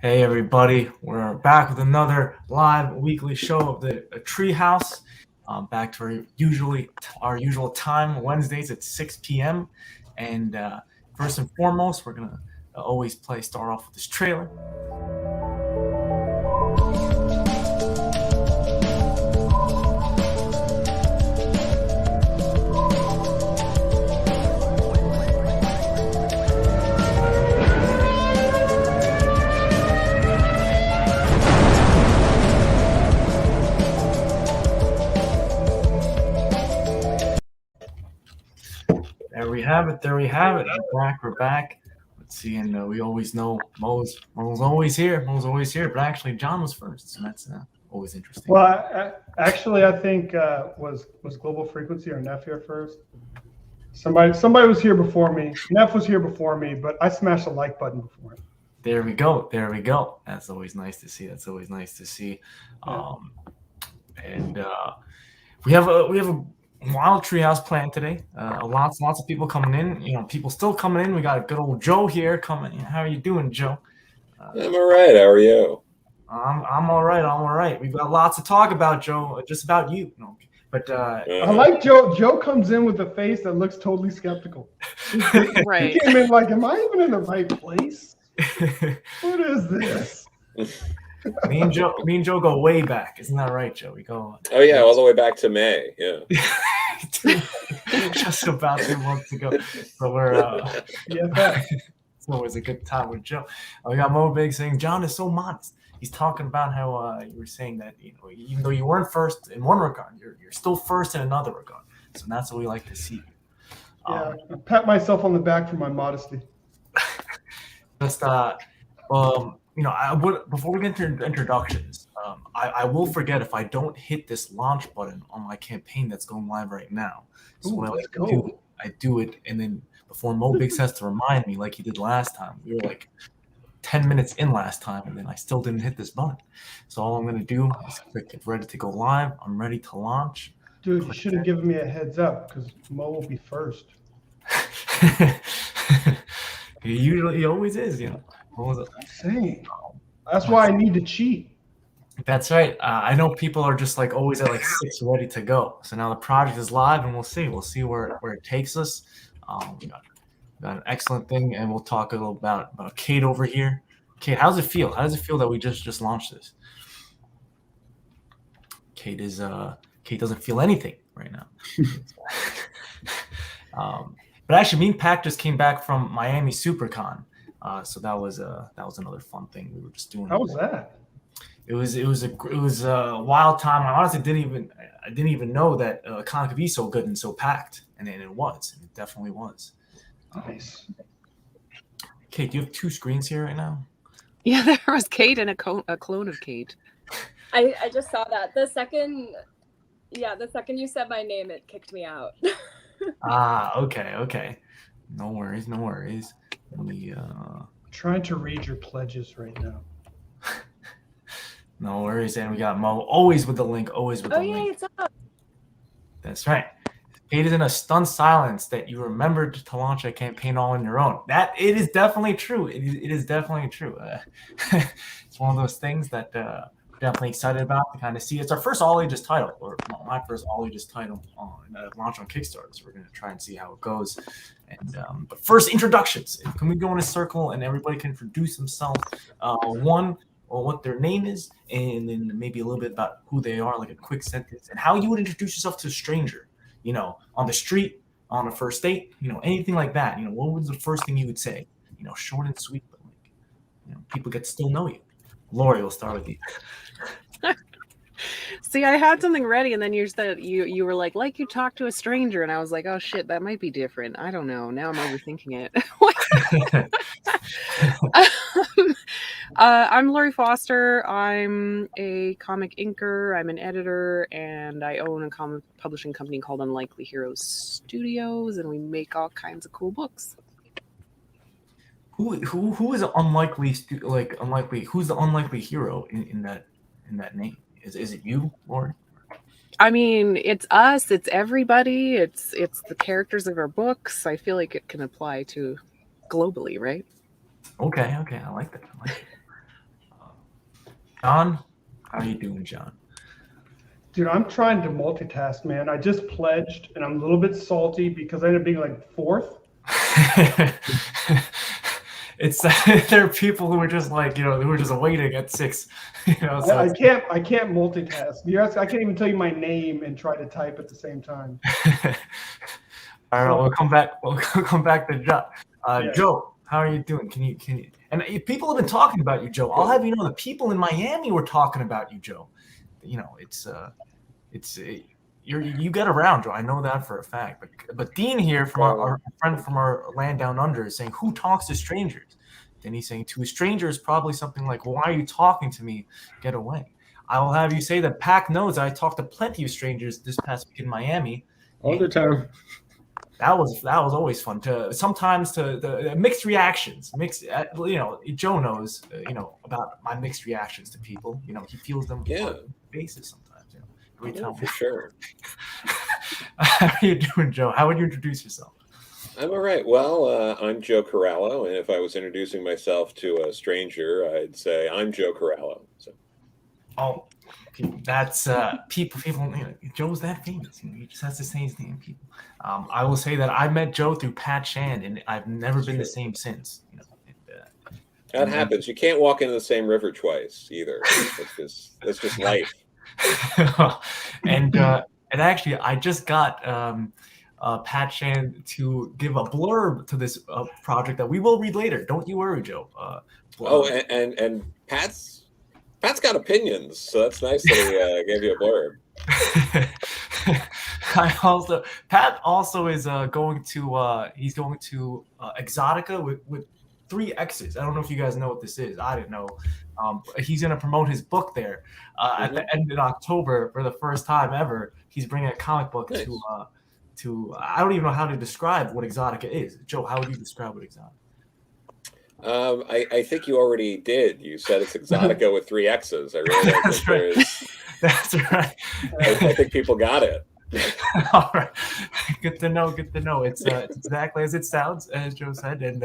Hey everybody, we're back with another live weekly show of the Treehouse. Back to our usual time, Wednesdays at 6 p.m. And first and foremost, we're gonna always start off with this trailer. There we have it. We're back. Let's see, and we always know Mo's always here. But actually, John was first, so that's always interesting. Well, actually, I think was Global Frequency or Neff here first? Somebody was here before me. Neff was here before me, but I smashed the like button before him. There we go. That's always nice to see. Yeah. And we have a wild treehouse plan today. Lots of people coming in. People still coming in. We got a good old Joe here coming. How are you doing, Joe? I'm all right. How are you? I'm all right. We've got lots to talk about, Joe. Just about you. No, but I like Joe. Joe comes in with a face that looks totally skeptical. Right. He came in like, "Am I even in the right place? What is this?" Me and Joe go way back. Isn't that right, Joe? We go. Oh yeah, all the way back to May. Yeah. Just about 2 months ago. So we're it's always a good time with Joe. We got Mo Big saying John is so modest. He's talking about how you were saying that even though you weren't first in one regard, you're still first in another regard. So that's what we like to see. Yeah, I pat myself on the back for my modesty. I would, before we get into introductions, I will forget if I don't hit this launch button on my campaign that's going live right now. So Ooh, what I like to let's do, go. I do it, and then before Mo Biggs has to remind me, like he did last time, we were like 10 minutes in last time, and then I still didn't hit this button. So all I'm gonna do is click get ready to go live. I'm ready to launch. Dude, you should have given me a heads up because Mo will be first. He always is, I'm saying. That's why I need to cheat. That's right. I know people are just like always at like 6 ready to go. So now the project is live, and we'll see where it takes us. We got an excellent thing, and we'll talk a little about Kate over here. Kate, how does it feel? How does it feel that we just launched this? Kate doesn't feel anything right now. But actually, me and Pac just came back from Miami SuperCon, so that was another fun thing we were just doing. How was that? It was a wild time. I honestly didn't even know that a con could be so good and so packed, and it was. It definitely was. Nice. Kate, do you have 2 screens here right now? Yeah, there was Kate and a clone of Kate. I just saw that. The second you said my name, it kicked me out. Okay. No worries. Let me Trying to read your pledges right now. No worries, and we got Mo always with the link. Oh yeah, it's up. That's right. Kate is in a stunned silence that you remembered to launch a campaign all on your own. That it is definitely true. It is definitely true. It's one of those things that we're definitely excited about to kind of see. It's our first all ages title, or my first all ages title on launch on Kickstarter. So we're going to try and see how it goes. And but first, introductions. Can we go in a circle and everybody can introduce themselves? One, or what their name is, and then maybe a little bit about who they are, like a quick sentence, and how you would introduce yourself to a stranger. On the street, on a first date, anything like that. What was the first thing you would say? Short and sweet, but people get to still know you. Laurie, we'll start with you. See, I had something ready, and then you were like you talk to a stranger, and I was like, oh shit, that might be different. I don't know. Now I'm overthinking it. I'm Laurie Foster. I'm a comic inker. I'm an editor, and I own a comic publishing company called Unlikely Heroes Studios, and we make all kinds of cool books. Who is an unlikely unlikely? Who's the unlikely hero in that name? Is it you, Laurie? I mean, it's us. It's everybody. It's the characters of our books. I feel like it can apply to globally, right? Okay. I like that. John, how are you doing, John? Dude, I'm trying to multitask, man. I just pledged, and I'm a little bit salty because I ended up being like fourth. It's there are people who are just like, who are just waiting at 6. So I can't multitask. I can't even tell you my name and try to type at the same time. All right, we'll come back. We'll come back to John. Yeah. Joe, how are you doing? Can you? And people have been talking about you, Joe. I'll have you know, the people in Miami were talking about you, Joe. You get around, Joe. I know that for a fact. But Dean here, from our friend from our land down under, is saying, "Who talks to strangers?" Then he's saying, "To a stranger is probably something like, why are you talking to me? Get away." I will have you say that Pac knows I talked to plenty of strangers this past week in Miami. All the time. That was always fun. Sometimes the mixed reactions. Joe knows about my mixed reactions to people. He feels them on a basis sometimes. For sure. How are you doing, Joe? How would you introduce yourself? I'm all right. Well, I'm Joe Corallo, and if I was introducing myself to a stranger, I'd say I'm Joe Corallo. So. Oh, that's people. Joe's that famous. He just has to say his name. People. I will say that I met Joe through Pat Shand, and I've never been the same since. That happens. You can't walk into the same river twice either. That's just life. And actually, I just got Pat Shand to give a blurb to this project that we will read later. Don't you worry, Joe. And Pat's got opinions, so that's nice that he gave you a blurb. Pat also is going to he's going to Exotica with 3 X's. I don't know if you guys know what this is. I didn't know. He's going to promote his book there at the end of October for the first time ever. He's bringing a comic book to I don't even know how to describe what Exotica is. Joe, how would you describe what Exotica? I think you already did. You said it's Exotica with 3 X's. I really don't think there's. That's right. I think people got it. All right, good to know. It's exactly as it sounds, as Joe said, and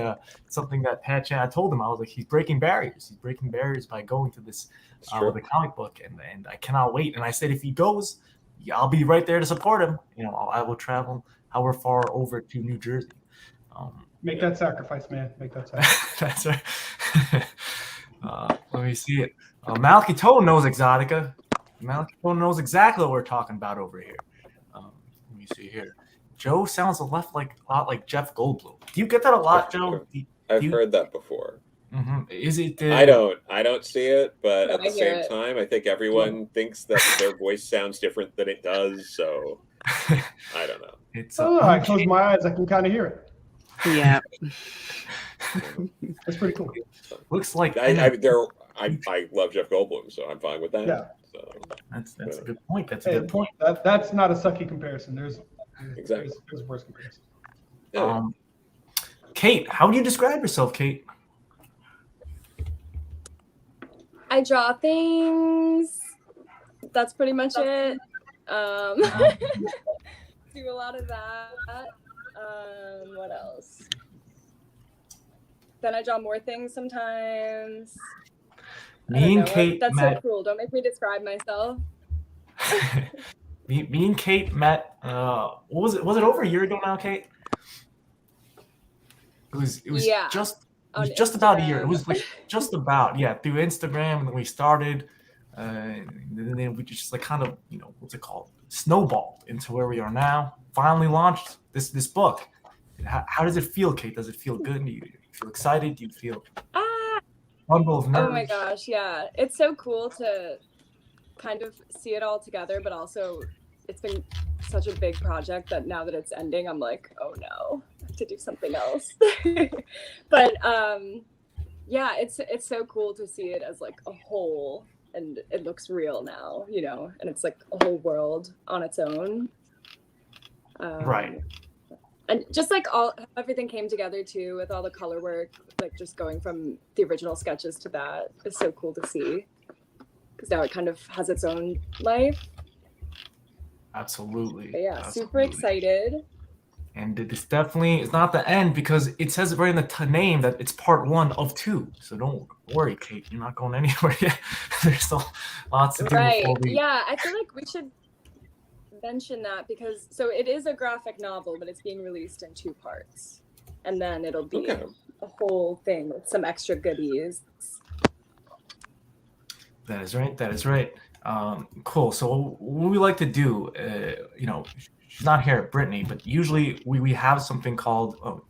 something that Pat Chan. I told him, I was like, he's breaking barriers. He's breaking barriers by going to this with a comic book, and I cannot wait. And I said, if he goes, I'll be right there to support him. I will travel however far over to New Jersey. Make that sacrifice, man. Make that sacrifice. That's right. Let me see it. Malky Toe knows Exotica. Malky Toe knows exactly what we're talking about over here. Let me see here. Joe sounds a lot like Jeff Goldblum. Do you get that a lot, Joe? I've heard that before. Mm-hmm. Is it? I don't see it, but at the same time, I think everyone thinks that their voice sounds different than it does. So I don't know. I close my eyes, I can kind of hear it. Yeah, that's pretty cool. Looks like I love Jeff Goldblum, so I'm fine with that. Yeah, so, that's a good point. That's a good point. That's not a sucky comparison. There's worse comparison. Yeah. Kate, how would you describe yourself, Kate? I draw things. That's pretty much it. Do a lot of that. What else? Then I draw more things sometimes. Me and Kate That's met. so cruel. Don't make me describe myself. me and Kate met. What was it? Was it over a year ago now, Kate? It was just about a year. It was like just about through Instagram, and then we started, and then we just like kind of what's it called, snowballed into where we are now. Finally launched this book. How does it feel, Kate? Does it feel good? Do you feel excited? Do you feel bundle of nerves? Oh my gosh, yeah. It's so cool to kind of see it all together, but also it's been such a big project that now that it's ending, I'm like, oh no, I have to do something else. But yeah, it's so cool to see it as like a whole, and it looks real now, and it's like a whole world on its own. Right. And just like everything came together too, with all the color work, like just going from the original sketches to that is so cool to see, because now it kind of has its own life. Absolutely. But yeah, absolutely. super excited. And it's not the end because it says right in the name that it's part 1 of 2. So don't worry, Kate. You're not going anywhere yet. There's still lots to do before we. Yeah, I feel like we should mention that because it is a graphic novel, but it's being released in 2 parts, and then it'll be a whole thing with some extra goodies. That is right. Cool. So what we like to do, she's not here, Brittany, but usually we have something called.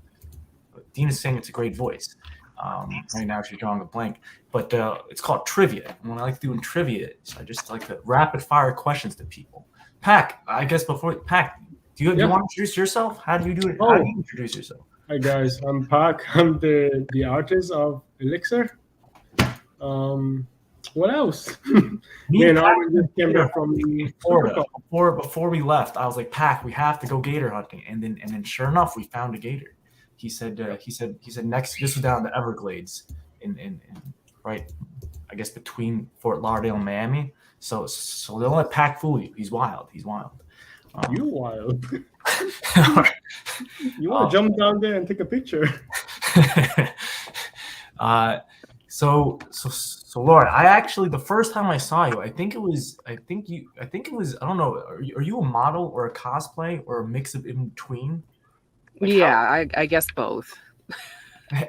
Dean is saying it's a great voice. Right now she's drawing a blank, but it's called trivia. And what I like to do in trivia is I just like to rapid fire questions to people. Pac, I guess before Pac, do you want to introduce yourself? How do you do it? How do you introduce yourself? Hi guys, I'm Pac. I'm the artist of Elixir. What else? Me and Armin just came back from Florida. Before we left, I was like, Pac, we have to go gator hunting, and then sure enough, we found a gator. He said next. This was down in the Everglades, in right, I guess between Fort Lauderdale and Miami. So don't let Pac fool you. He's wild. You wild. You want to jump down there and take a picture? So Laura, I actually the first time I saw you, I think it was I don't know. Are you a model or a cosplay or a mix of in between? I guess both.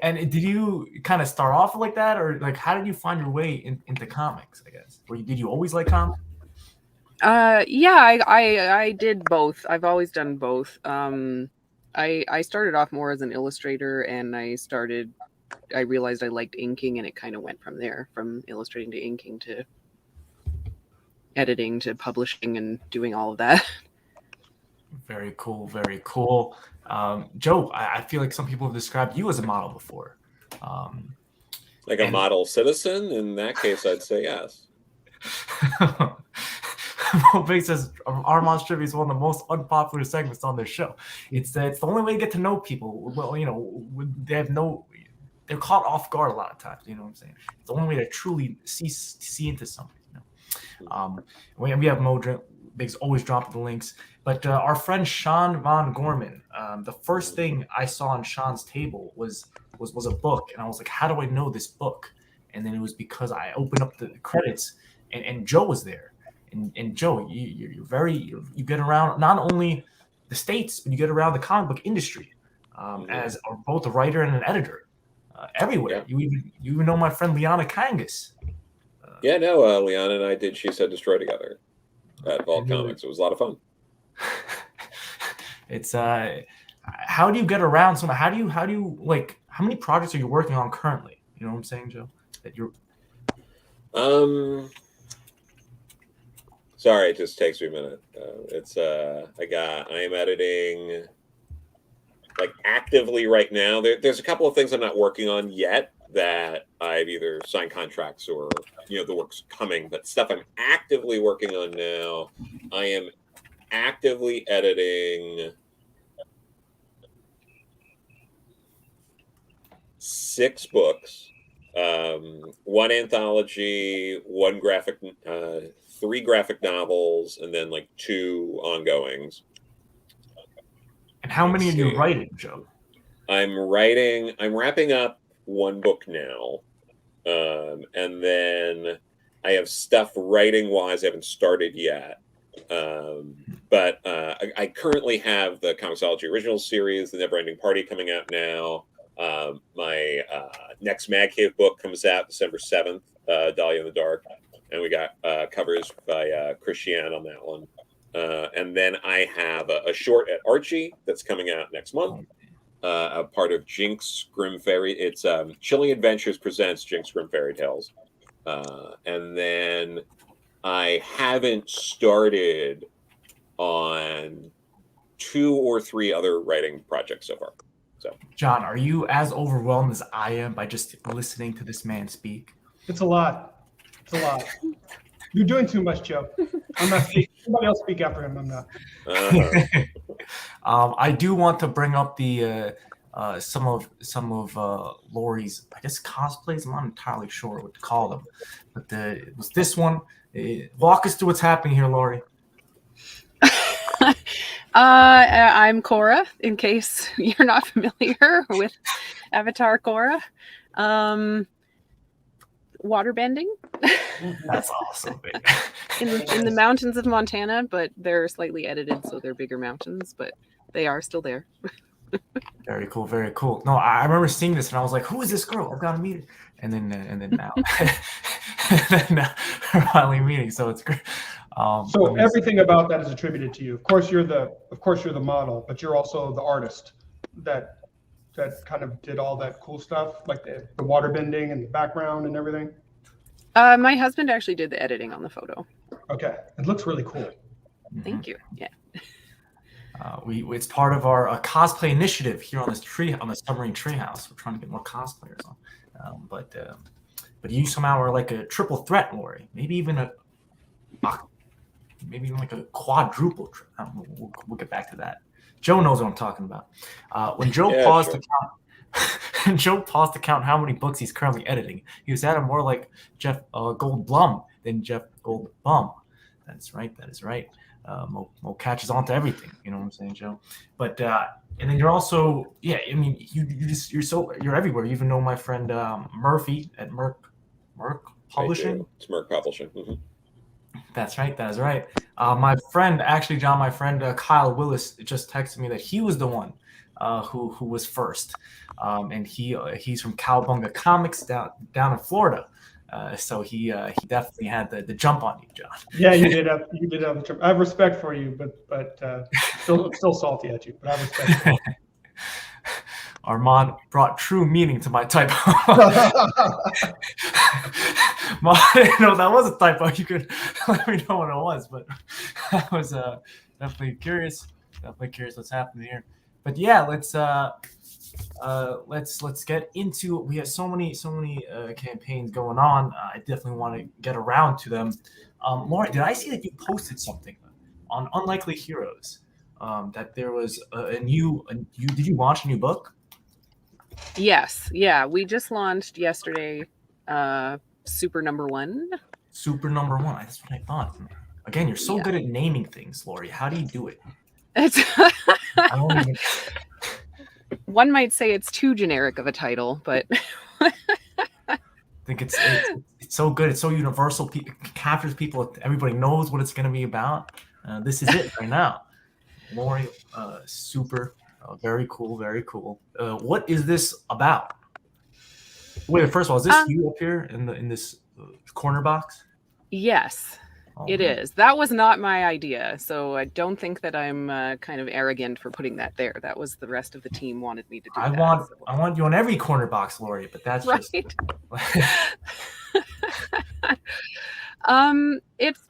And did you kind of start off like that, or like how did you find your way into comics? I guess, or did you always like comics? I did both. I've always done both. I started off more as an illustrator, and I realized I liked inking, and it kind of went from there, from illustrating to inking to editing to publishing and doing all of that. Very cool. Joe, I feel like some people have described you as a model before. Like a model citizen? In that case, I'd say yes. Big says Armand's Trivia is one of the most unpopular segments on their show. It's the only way to get to know people. Well, they're caught off guard a lot of times. You know what I'm saying? It's the only way to truly see into something. We have Modric. Big's always dropping the links. But our friend Sean Von Gorman, the first thing I saw on Sean's table was a book, and I was like, how do I know this book? And then it was because I opened up the credits, and Joe was there. And Joe, you get around not only the States, but you get around the comic book industry as both a writer and an editor everywhere. Yeah. You even know my friend Liana Kangas. Liana and I did She Said Destroy together at Vault Comics. It was a lot of fun. It's how do you get around some? How do you like? How many projects are you working on currently? You know what I'm saying, Joe? That you're. Sorry, it just takes me a minute. I am editing like actively right now. There's a couple of things I'm not working on yet that I've either signed contracts or the work's coming. But stuff I'm actively working on now, I am actively editing 6 books, 1 anthology, 3 graphic novels, and then like 2 ongoings. And how many are you writing, Joe? I'm wrapping up 1 book now. And then I have stuff writing wise I haven't started yet. But I currently have the Comicsology Original Series, The Neverending Party, coming out now. My next Mad Cave book comes out December 7th, Dahlia in the Dark. And we got covers by Christiane on that one. And then I have a short at Archie that's coming out next month. A part of Jinx Grim Fairy. It's Chilling Adventures presents Jinx Grim Fairy Tales. And then I haven't started on 2 or 3 other writing projects so far. So, John, are you as overwhelmed as I am by just listening to this man speak? It's a lot. You're doing too much, Joe. I'm not speaking. Somebody else speak after him. I'm not. I do want to bring up the some of Laurie's, I guess, cosplays. I'm not entirely sure what to call them, but it was this one. Walk us through what's happening here, Laurie. I'm Korra, in case you're not familiar with Avatar Korra. Waterbending. That's awesome. in the mountains of Montana, but they're slightly edited, so they're bigger mountains, but they are still there. Very cool, very cool. No, I remember seeing this and I was like, "Who is this girl? I've got to meet her." And then now, now we're finally meeting. So it's great. So everything about that is attributed to you. Of course, you're the model, but you're also the artist that kind of did all that cool stuff, like the water bending and the background and everything. My husband actually did the editing on the photo. Okay, it looks really cool. Thank you. Yeah. It's part of our cosplay initiative here on this submarine treehouse. We're trying to get more cosplayers on, but you somehow are like a triple threat, Laurie. Maybe even like a quadruple threat. I don't know, we'll get back to that. Joe knows what I'm talking about. When Joe paused to count, Joe paused to count how many books he's currently editing, he was at more like Jeff Goldblum than Jeff Goldblum. That's right. That is right. Mo catches on to everything. You know what I'm saying, Joe? But and then you're also, yeah. I mean, you're everywhere. You even know my friend Murphy at Merck Publishing. It's Merck Publishing. Mm-hmm. That's right. That is right. My friend, actually, John, my friend Kyle Willis just texted me that he was the one who was first, and he's from Cowabunga Comics down in Florida. So he definitely had the jump on you, John. Yeah, you did have the jump. I have respect for you, but still salty at you. But I have respect for you. Armand brought true meaning to my typo. No, that was a typo. You could let me know what it was, but I was definitely curious. Definitely curious what's happening here. But yeah, let's get into. We have so many campaigns going on. I definitely want to get around to them. Laurie, did I see that you posted something on Unlikely Heroes? That there was did you launch a new book? Yes. Yeah. We just launched yesterday. Super number 1. Super number 1. That's what I thought. Again, you're so good at naming things, Laurie. How do you do it? It's one might say it's too generic of a title, but I think it's so good. It's so universal. It captures people. Everybody knows what it's going to be about. This is it right now. Laurie, super, very cool, very cool. What is this about? Wait, first of all, is this you up here in this corner box? Yes. It is. That was not my idea, so I don't think that I'm kind of arrogant for putting that there. That was the rest of the team wanted me to do. I want you on every corner box, Laurie, but that's right.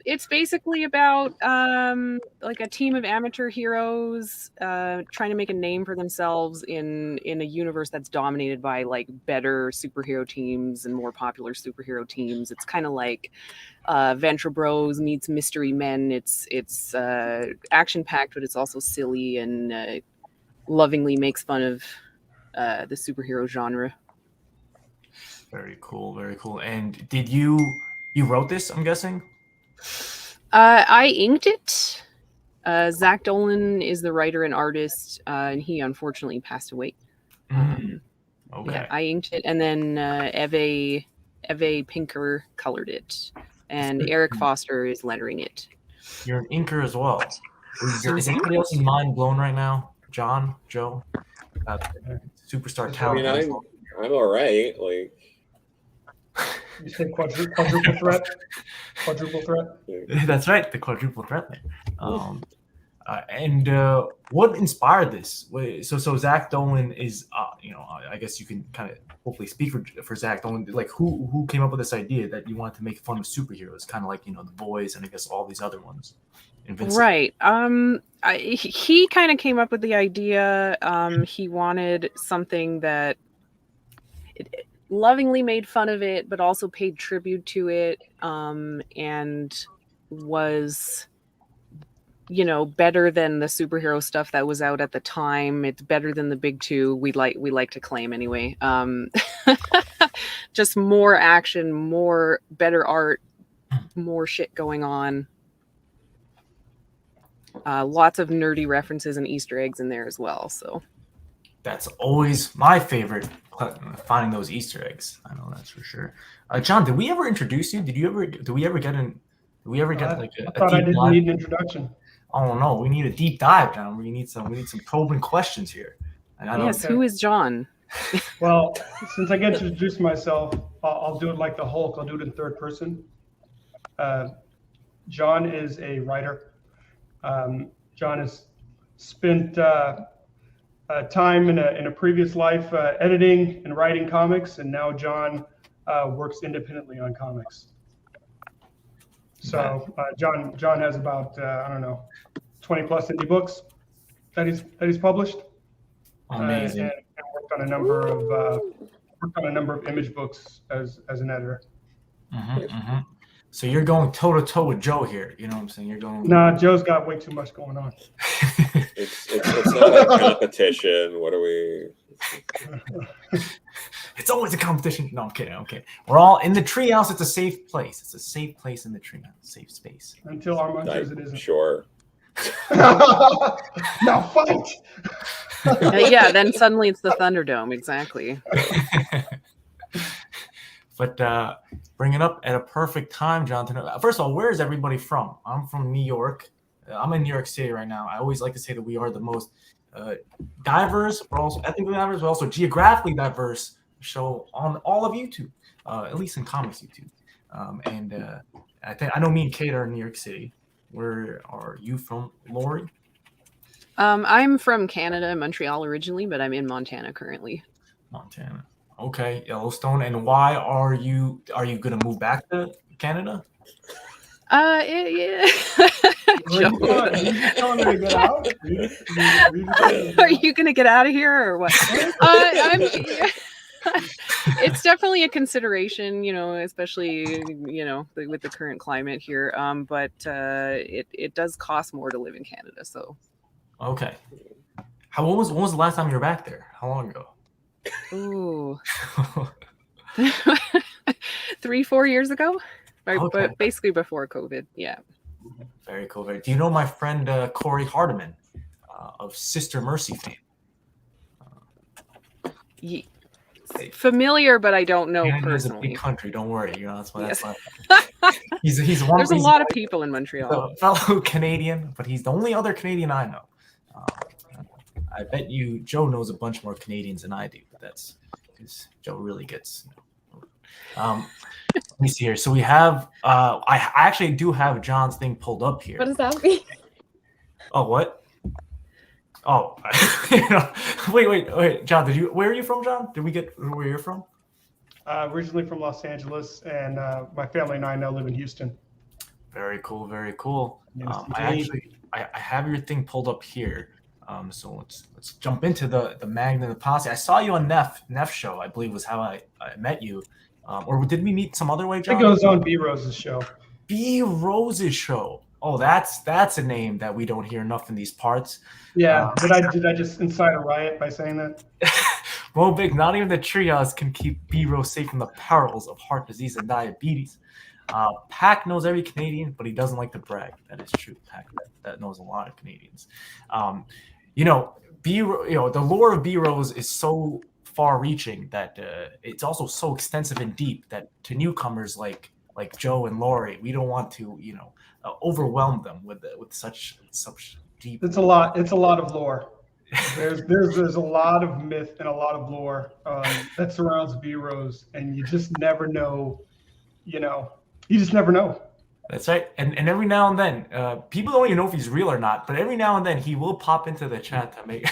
It's basically about like a team of amateur heroes trying to make a name for themselves in a universe that's dominated by like better superhero teams and more popular superhero teams. It's kind of like Venture Bros meets Mystery Men. It's action packed, but it's also silly and lovingly makes fun of the superhero genre. Very cool, very cool. And did you wrote this, I'm guessing? I inked it. Zach Dolan is the writer and artist, and he unfortunately passed away. Okay. Yeah, I inked it, and then Eve Pinker colored it, and Eric Foster is lettering it. You're an inker as well. Is anybody else mind blown right now? John, Joe, superstar talent. I mean, I'm all right. Like. You say quadruple threat? Quadruple threat? That's right, the quadruple threat there. And what inspired this? So Zach Dolan is, I guess you can kind of hopefully speak for Zach Dolan. Like, who came up with this idea that you wanted to make fun of superheroes, kind of like The Boys and I guess all these other ones? Invincible. Right. He kind of came up with the idea. He wanted something that lovingly made fun of it, but also paid tribute to it, and was, better than the superhero stuff that was out at the time. It's better than the big two. We like to claim anyway. Just more action, more better art, more shit going on. Lots of nerdy references and Easter eggs in there as well. So That's always my favorite, finding those Easter eggs. I know that's for sure. John, did we ever introduce you? Did we ever get like I a thought I deep didn't dive? need an introduction. Oh no, we need a deep dive, John. We need some probing questions here. And I don't, yes, who is John? Well, since I get to introduce myself, I'll do it like the Hulk. I'll do it in third person. John is a writer. John has spent time in a previous life editing and writing comics, and now John works independently on comics. So John has about 20 plus indie books that he's published. amazing. And worked on a number of image books as an editor. So you're going toe to toe with Joe here. You know what I'm saying? You're going. Nah, Joe's got way too much going on. It's not a competition. What are we? It's always a competition. No, I'm kidding. Okay, we're all in the treehouse. It's a safe place. It's a safe place in the treehouse. Safe space. Until Armand says it isn't. Sure. Now fight. Yeah, then suddenly it's the Thunderdome. Exactly. But bring it up at a perfect time, Jonathan. First of all, where is everybody from? I'm from New York. I'm in New York City right now. I always like to say that we are the most diverse, we're also ethnically diverse, but also geographically diverse show on all of YouTube, at least in comics YouTube. I know me and Kate are in New York City. Where are you from, Laurie? I'm from Canada, Montreal originally, but I'm in Montana currently. Montana. Okay, Yellowstone. And why are you gonna move back to Canada? Yeah. Are you gonna get out of here or what? It's definitely a consideration, especially with the current climate here. But it does cost more to live in Canada. So okay. When was the last time you were back there? How long ago? ooh, 3-4 years ago. Okay. But basically before COVID. Yeah. Very cool. Do you know my friend Corey Hardiman of Sister Mercy fame? Familiar, but I don't know Canada's personally. a big country. Don't worry. That's why. Yes. He's one. There's a lot of people in Montreal. A fellow Canadian, but he's the only other Canadian I know. I bet Joe knows a bunch more Canadians than I do. But that's because Joe really gets. Let me see here. So we have. I actually do have John's thing pulled up here. What does that mean? Oh, what? Oh, wait, John. Where are you from, John? Did we get where you're from? Originally from Los Angeles, and my family and I now live in Houston. Very cool, very cool. Yes, I have your thing pulled up here. So let's jump into the Magna and the Posse. I saw you on Neff show, I believe was how I met you. Or did we meet some other way, John? It goes on B Rose's show. B Rose's show. Oh, that's a name that we don't hear enough in these parts. Yeah. Did I just incite a riot by saying that? Well, Big, not even the trios can keep B Rose safe from the perils of heart disease and diabetes. Pac knows every Canadian, but he doesn't like to brag. That is true. Pac that knows a lot of Canadians. The lore of B Rose is so far-reaching that it's also so extensive and deep that to newcomers like Joe and Laurie, we don't want to overwhelm them with such deep. It's a lot of lore. There's a lot of myth and a lot of lore that surrounds B Rose, and you just never know. You just never know. That's right. And every now and then, people don't even know if he's real or not, but every now and then he will pop into the chat to make.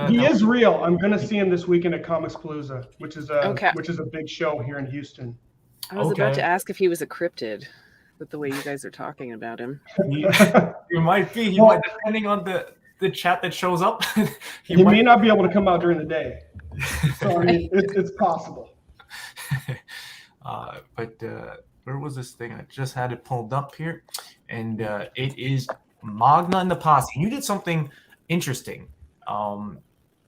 He is real. I'm going to see him this weekend at Comixpalooza, which is a big show here in Houston. I was about to ask if he was a cryptid with the way you guys are talking about him. You might be. You might, depending on the chat that shows up. He may not be able to come out during the day. So, I mean, it's possible. But where was this thing? I just had it pulled up here. And it is Magna and the Posse. You did something interesting. I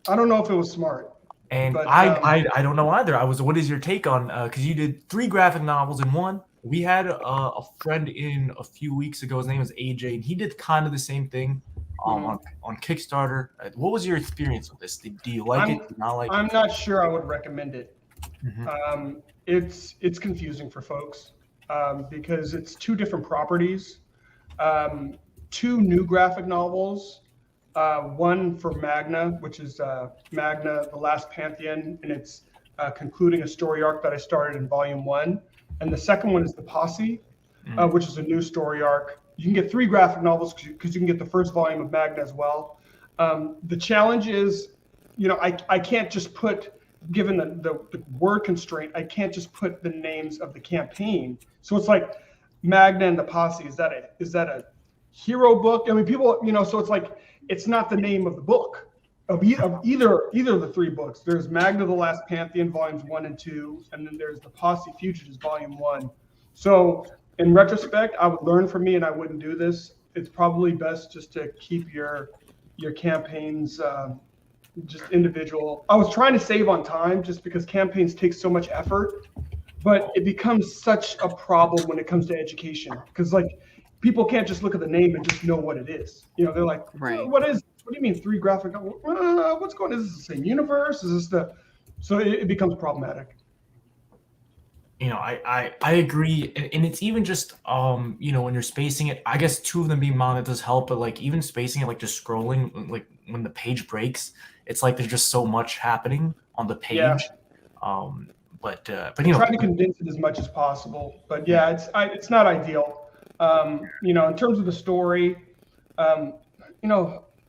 don't know if it was smart. And I don't know either. What is your take on, because you did 3 graphic novels in one, We had a friend in a few weeks ago. His name was AJ, and he did kind of the same thing on Kickstarter. What was your experience with this? Do you like it? Do you not like I'm it? not sure I would recommend it. Mhm. It's confusing for folks because it's two different properties, two new graphic novels, one for Magna, which is Magna, The Last Pantheon, and it's concluding a story arc that I started in volume 1. And the second one is The Posse, which is a new story arc. You can get 3 graphic novels because you can get the first volume of Magna as well. The challenge is, I can't just put, given the word constraint, I can't just put the names of the campaign. So it's like Magna and The Posse. Is that a hero book? I mean, people, so it's like, it's not the name of the book of either of the 3 books. There's Magna, The Last Pantheon, volumes 1 and 2, and then there's The Posse Fugitives, volume 1. So in retrospect, I would learn from me, and I wouldn't do this. It's probably best just to keep your campaigns just individual. I was trying to save on time just because campaigns take so much effort, but it becomes such a problem when it comes to education because like people can't just look at the name and just know what it is. They're like, Right. What do you mean 3 graphic novels? What's going on? Is this the same universe? Is this so it becomes problematic. I agree, and it's even just when you're spacing it. I guess 2 of them being mounted does help, but like even spacing it, like just scrolling, like when the page breaks, it's like there's just so much happening on the page. Yeah. But Try to condense it as much as possible. But yeah, it's not ideal. In terms of the story,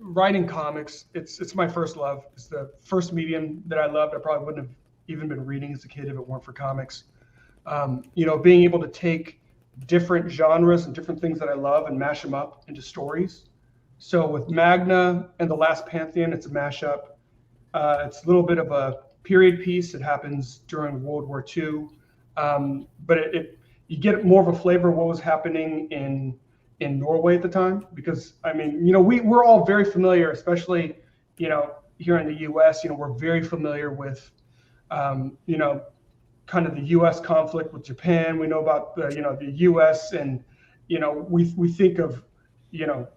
writing comics, it's my first love. It's the first medium that I loved. I probably wouldn't have even been reading as a kid if it weren't for comics. Being able to take different genres and different things that I love and mash them up into stories. So with Magna and The Last Pantheon, it's a mashup. It's a little bit of a period piece. It happens during World War II, but you get more of a flavor of what was happening in Norway at the time. Because I mean, we're all very familiar, especially here in the U.S. We're very familiar with kind of the U.S. conflict with Japan. We know about the U.S. and we think of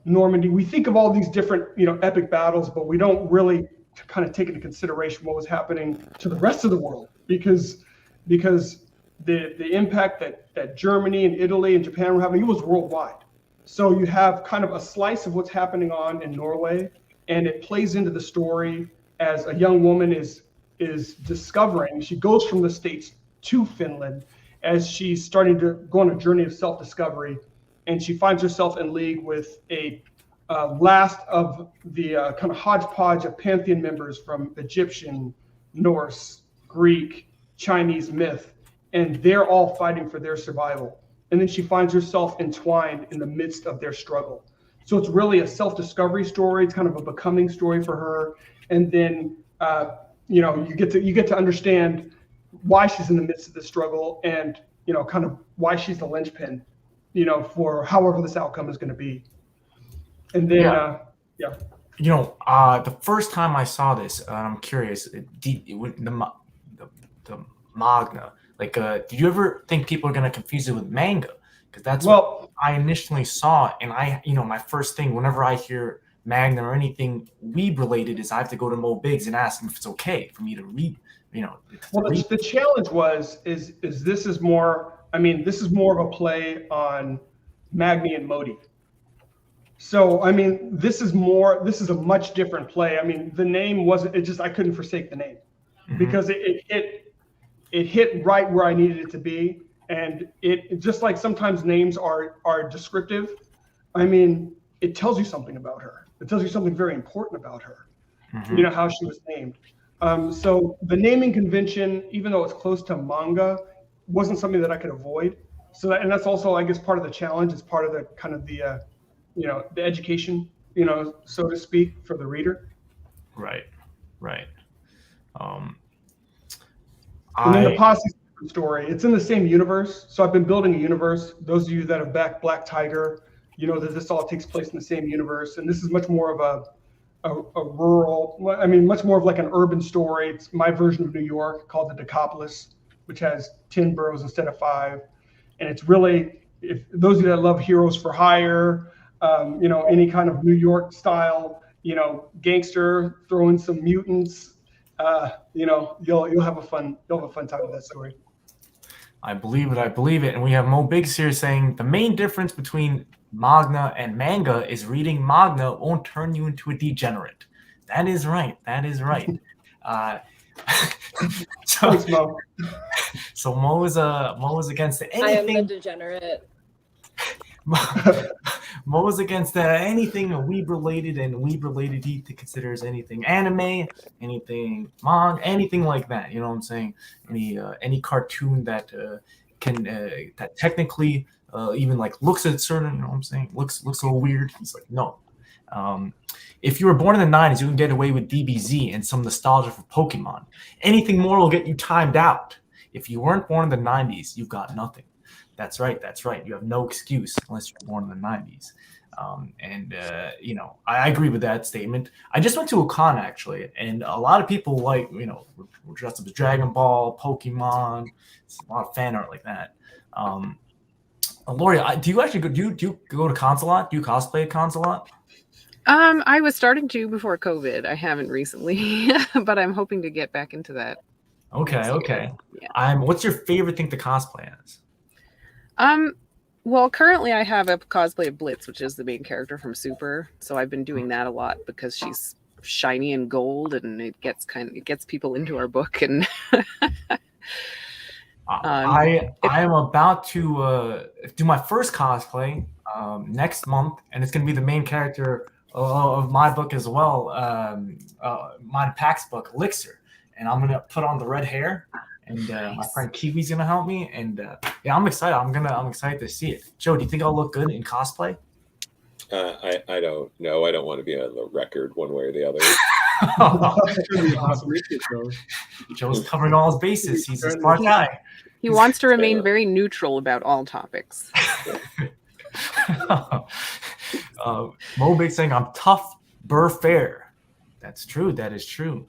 Normandy. We think of all these different epic battles, but we don't really kind of take into consideration what was happening to the rest of the world because the impact that Germany and Italy and Japan were having, it was worldwide. So you have kind of a slice of what's happening on in Norway, and it plays into the story as a young woman is discovering. She goes from the States to Finland as she's starting to go on a journey of self-discovery, and she finds herself in league with a last of the kind of hodgepodge of pantheon members from Egyptian, Norse, Greek, Chinese myth, and they're all fighting for their survival. And then she finds herself entwined in the midst of their struggle. So it's really a self-discovery story. It's kind of a becoming story for her. And then you get to understand why she's in the midst of the struggle and kind of why she's the linchpin, for however this outcome is going to be. And then the first time I saw this, I'm curious, the Magna, like, did you ever think people are going to confuse it with manga? Because that's what I initially saw, and my first thing whenever I hear Magna or anything weeb related is I have to go to Mo Biggs and ask him if it's okay for me to read. The challenge is this is more. I mean, this is more of a play on Magni and Modi. So I mean, this is a much different play. I mean, the name wasn't. It just I couldn't forsake the name because it hit right where I needed it to be, and it just like sometimes names are descriptive. I mean, it tells you something about her. It tells you something very important about her. How she was named. So the naming convention, even though it's close to manga, wasn't something that I could avoid. So that's also, I guess, part of the challenge. It's part of the kind of the education, so to speak, for the reader. Right. And then the Posse story, it's in the same universe. So I've been building a universe. Those of you that have backed Black Tiger, that this all takes place in the same universe. And this is much more of a rural, much more of like an urban story. It's my version of New York called the Decapolis, which has 10 boroughs instead of 5. And it's really, if those of you that love Heroes for Hire, you know, any kind of New York style, you know, gangster, throw in some mutants, you know, you'll have a fun time with that story. I believe it. I believe it. And we have Mo Biggs here saying the main difference between manga and manga is reading manga won't turn you into a degenerate. That is right. That is right. Thanks, Mo. So Mo is against anything. I am the degenerate. Mo is against anything weeb related, and weeb related he considers anything anime, anything manga, anything like that. You know what I'm saying? Any cartoon that can that technically even like looks at certain, you know what I'm saying, looks a little weird. He's like, no. If you were born in the 90s, you can get away with DBZ and some nostalgia for Pokemon. Anything more will get you timed out. If you weren't born in the 90s, you've got nothing. That's right. That's right. You have no excuse unless you're born in the 90s. You know, I agree with that statement. I just went to a con actually, and a lot of people like, you know, were dressed up as Dragon Ball, Pokemon, a lot of fan art like that. Laurie, do you actually do you go to cons a lot? Do you cosplay at cons a lot? I was starting to before COVID. I haven't recently, but I'm hoping to get back into that. Okay, okay. Yeah. What's your favorite thing to cosplay as? Well, currently I have a cosplay of Blitz, which is the main character from Super. So I've been doing that a lot because she's shiny and gold, and it gets people into our book. And I am about to do my first cosplay next month, and it's going to be the main character of my book as well, my PAX book, Elixir. And I'm going to put on the red hair. And my friend Kiwi's gonna help me, and yeah, I'm excited. I'm excited to see it. Joe, do you think I'll look good in cosplay? I don't know. I don't want to be on the record one way or the other. Awesome. Joe's covering all his bases. He's a smart guy. He wants to remain very neutral about all topics. Mo Big saying I'm tough, burr fair. That's true. That is true.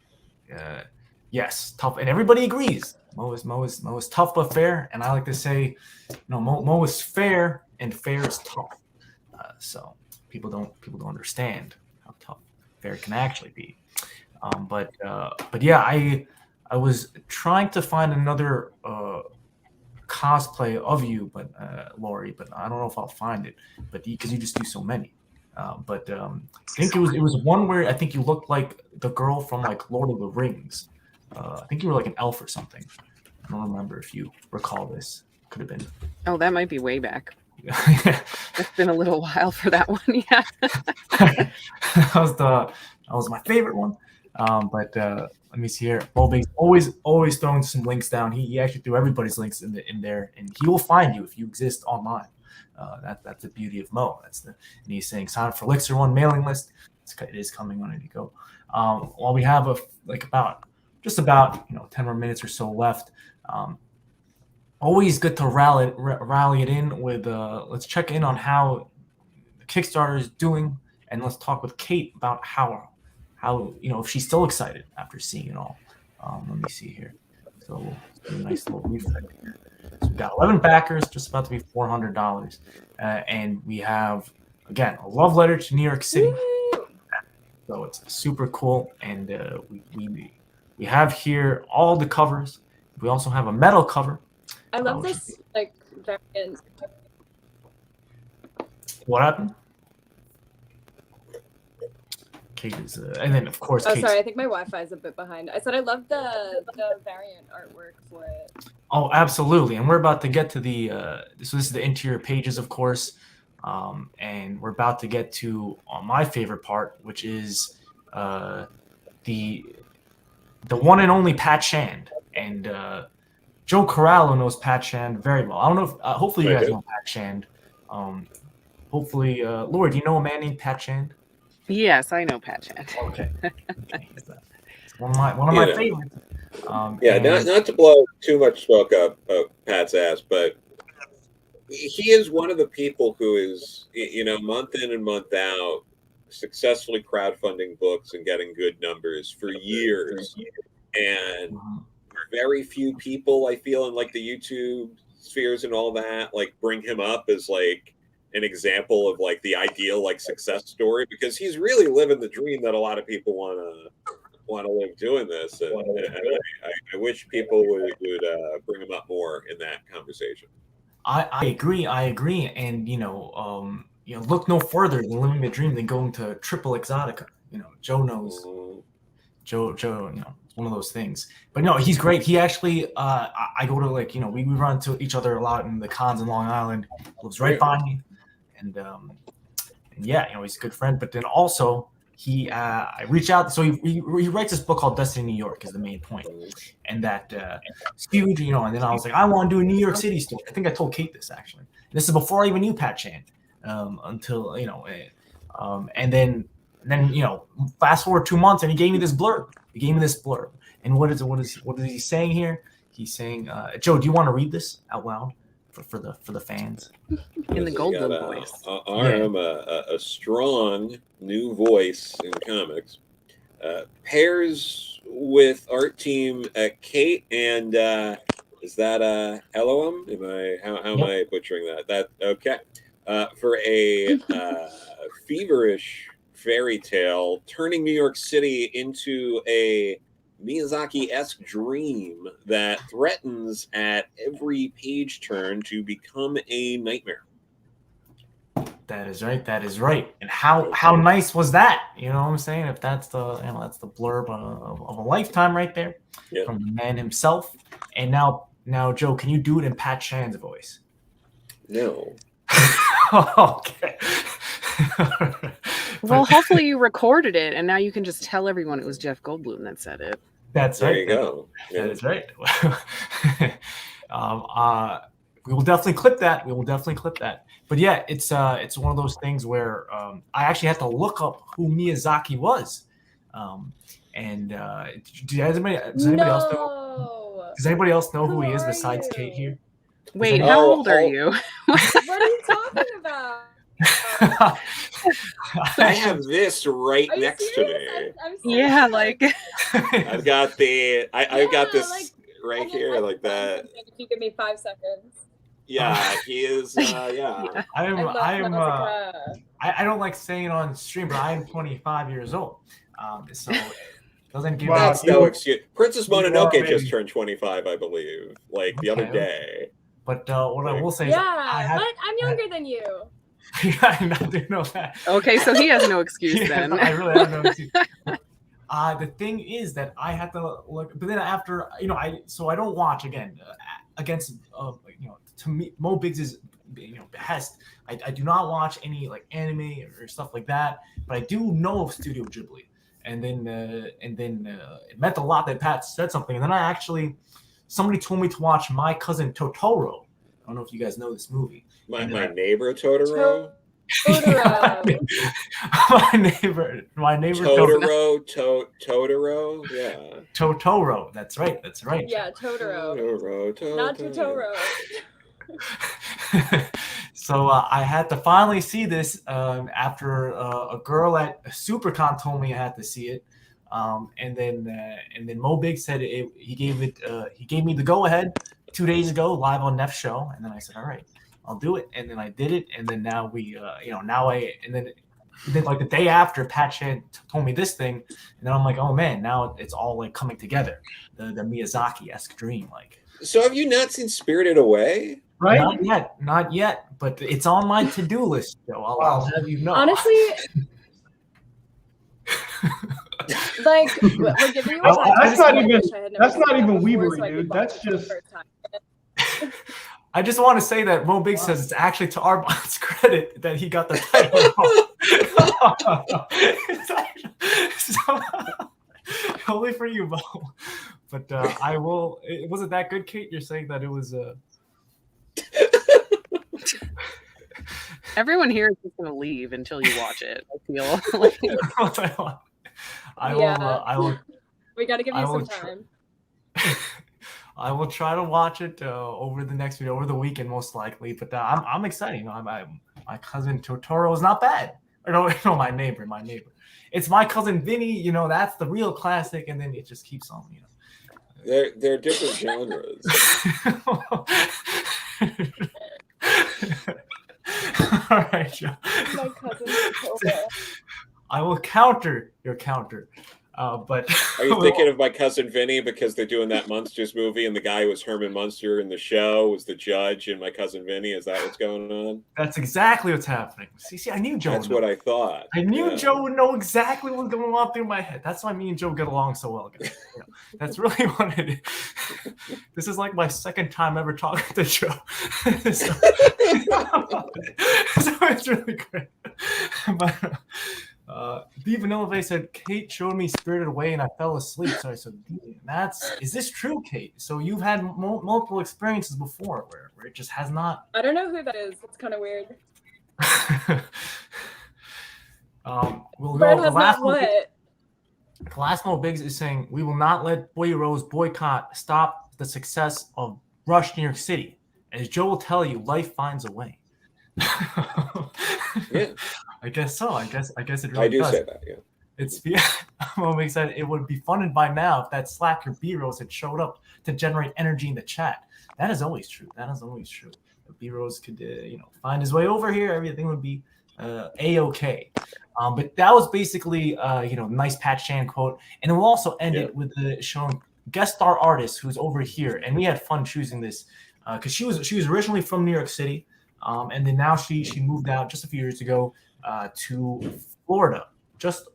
Yes, tough, and everybody agrees. Mo is tough but fair, and I like to say, you know, Mo is fair and fair is tough. So people don't understand how tough fair can actually be. But yeah, I was trying to find another cosplay of you, but Laurie, but I don't know if I'll find it. But because you just do so many. I think it was one where I think you looked like the girl from like Lord of the Rings. I think you were like an elf or something. I don't remember if you recall this. Could have been. Oh, that might be way back. It's been a little while for that one. Yeah. that was my favorite one. Let me see here. Bobby's always throwing some links down. He actually threw everybody's links in there, and he will find you if you exist online. That's the beauty of Mo. And he's saying sign up for Elixir One mailing list. It is coming on to go. While we have just about 10 more minutes or so left. Always good to rally it in with let's check in on how the Kickstarter is doing, and let's talk with Kate about how if she's still excited after seeing it all. Let me see here. So a nice little reflect here. So we got 11 backers, just about to be $400, and we have again a love letter to New York City. So it's super cool, and we have here all the covers. We also have a metal cover. I love this variant. What happened? Kate is, and then of course. Oh, sorry. I think my Wi-Fi is a bit behind. I said I love the variant artwork for it. Oh, absolutely, and we're about to get to the. So this is the interior pages, of course, and we're about to get to my favorite part, which is the one and only Pat Shand, and Joe Corallo knows Pat Shand very well. I don't know if hopefully you guys know Pat Shand. Hopefully, Laurie, do you know a man named Pat Shand? Yes, I know Pat Shand. Okay. It's one of my favorites. Not to blow too much smoke up Pat's ass, but he is one of the people who is, month in and month out, successfully crowdfunding books and getting good numbers for years. And very few people, I feel, in like the YouTube spheres and all that, like bring him up as like an example of like the ideal like success story, because he's really living the dream that a lot of people want to live doing this, and I wish people would bring him up more in that conversation. I agree, and look no further than living the dream than going to Triple Exotica. Joe knows. Joe, one of those things. But no, he's great. He actually, I go to we run into each other a lot in the cons in Long Island. He lives right by me, and yeah, he's a good friend. But then also I reach out. So he writes this book called Destiny New York is the main point, and that huge, And then I was like, I want to do a New York City story. I think I told Kate this actually. And this is before I even knew Pat Chan, until and then fast forward 2 months, and he gave me this blurb. And what is he saying here? He's saying, Joe, do you want to read this out loud for the fans? In the Goldblum voice. I'm a strong new voice in comics. Pairs with art team Kate and is that Elohim? How am I butchering that? That okay. For a feverish fairy tale turning New York City into a Miyazaki-esque dream that threatens at every page turn to become a nightmare. That is right. And how nice was that? You know what I'm saying? If that's that's the blurb of a lifetime right there from the man himself. And now, Joe, can you do it in Pat Chan's voice? No. Okay. Well, hopefully you recorded it, and now you can just tell everyone it was Jeff Goldblum that said it. That's there right. You go. That is right. We will definitely clip that. But yeah, it's one of those things where I actually had to look up who Miyazaki was. And does anybody else know? Does anybody else know who he is besides Kate here? Wait, how old are you? What are you talking about? I have this right next to me. I'm yeah, like I've got the I've got this right here like that. If you give me 5 seconds. Yeah, he is. Yeah, I don't like saying it on stream, but I am 25 years old. So it doesn't give. That's no excuse. Princess Mononoke just turned 25, I believe, like the other day. But what I will say is, but I'm younger than you. I do know that. Okay, so he has no excuse then. I really have no excuse. The thing is that I had to look, but then after I don't watch again against to me Mo Biggs's behest. I do not watch any like anime or stuff like that, but I do know of Studio Ghibli, and then it meant a lot that Pat said something, and then somebody told me to watch My Cousin Totoro. I don't know if you guys know this movie. My neighbor Totoro. Totoro. my neighbor Totoro. Yeah. Totoro. That's right. Yeah, Totoro. Not Totoro. So I had to finally see this after a girl at SuperCon told me I had to see it, and then Mo Big said he gave me the go ahead 2 days ago live on Neff's show, and then I said all right, I'll do it, and then I did it, and then now then like the day after Pat Chan told me this thing, and then I'm like, oh man, now it's all like coming together, the Miyazaki-esque dream like. So have you not seen Spirited Away? Right? Not yet, but it's on my to-do list, Joe. I'll have you know. Honestly, like we're giving you a that's not even Weavery, dude. That's just. I just want to say that Mo Big says it's actually to Arbon's credit that he got the title. Only for you, Mo. But I will. Was it that good, Kate? You're saying that it was. Everyone here is just gonna leave until you watch it. I feel like I will. We got to give you some time. I will try to watch it over the weekend, most likely. But I'm excited. My cousin Totoro is not bad. No, my neighbor. It's My Cousin Vinny. That's the real classic, and then it just keeps on. They're different genres. All right, Joe. My cousin Totoro. I will counter your counter. But Are you thinking of My Cousin Vinny because they're doing that Munsters movie and the guy who was Herman Munster in the show was the judge in My Cousin Vinny? Is that what's going on? That's exactly what's happening. See, I knew Joe. That's what I thought. I knew Joe would know exactly what's going on through my head. That's why me and Joe get along so well, guys. That's really what it is. This is like my second time ever talking to Joe. So it's really great. But D Vanilla Vase said Kate showed me Spirited Away and I fell asleep. So I said, is this true, Kate? So you've had multiple experiences before where it just has not. I don't know who that is. It's kind of weird. We'll Bird go. has not what? Classmo Biggs is saying we will not let Boy Rose boycott stop the success of Rush New York City. As Joe will tell you, life finds a way. Yeah. I guess so. I guess it really I do does. say that, yeah. Well, makes sense. It would be funded by now if that slacker B-Rose had showed up to generate energy in the chat. That is always true. If B-Rose could, find his way over here, everything would be a-okay. But that was basically, nice Pat Shan quote. And it will also end it with showing guest star artist who's over here. And we had fun choosing this because she was originally from New York City. And then now she moved out just a few years ago to Florida, just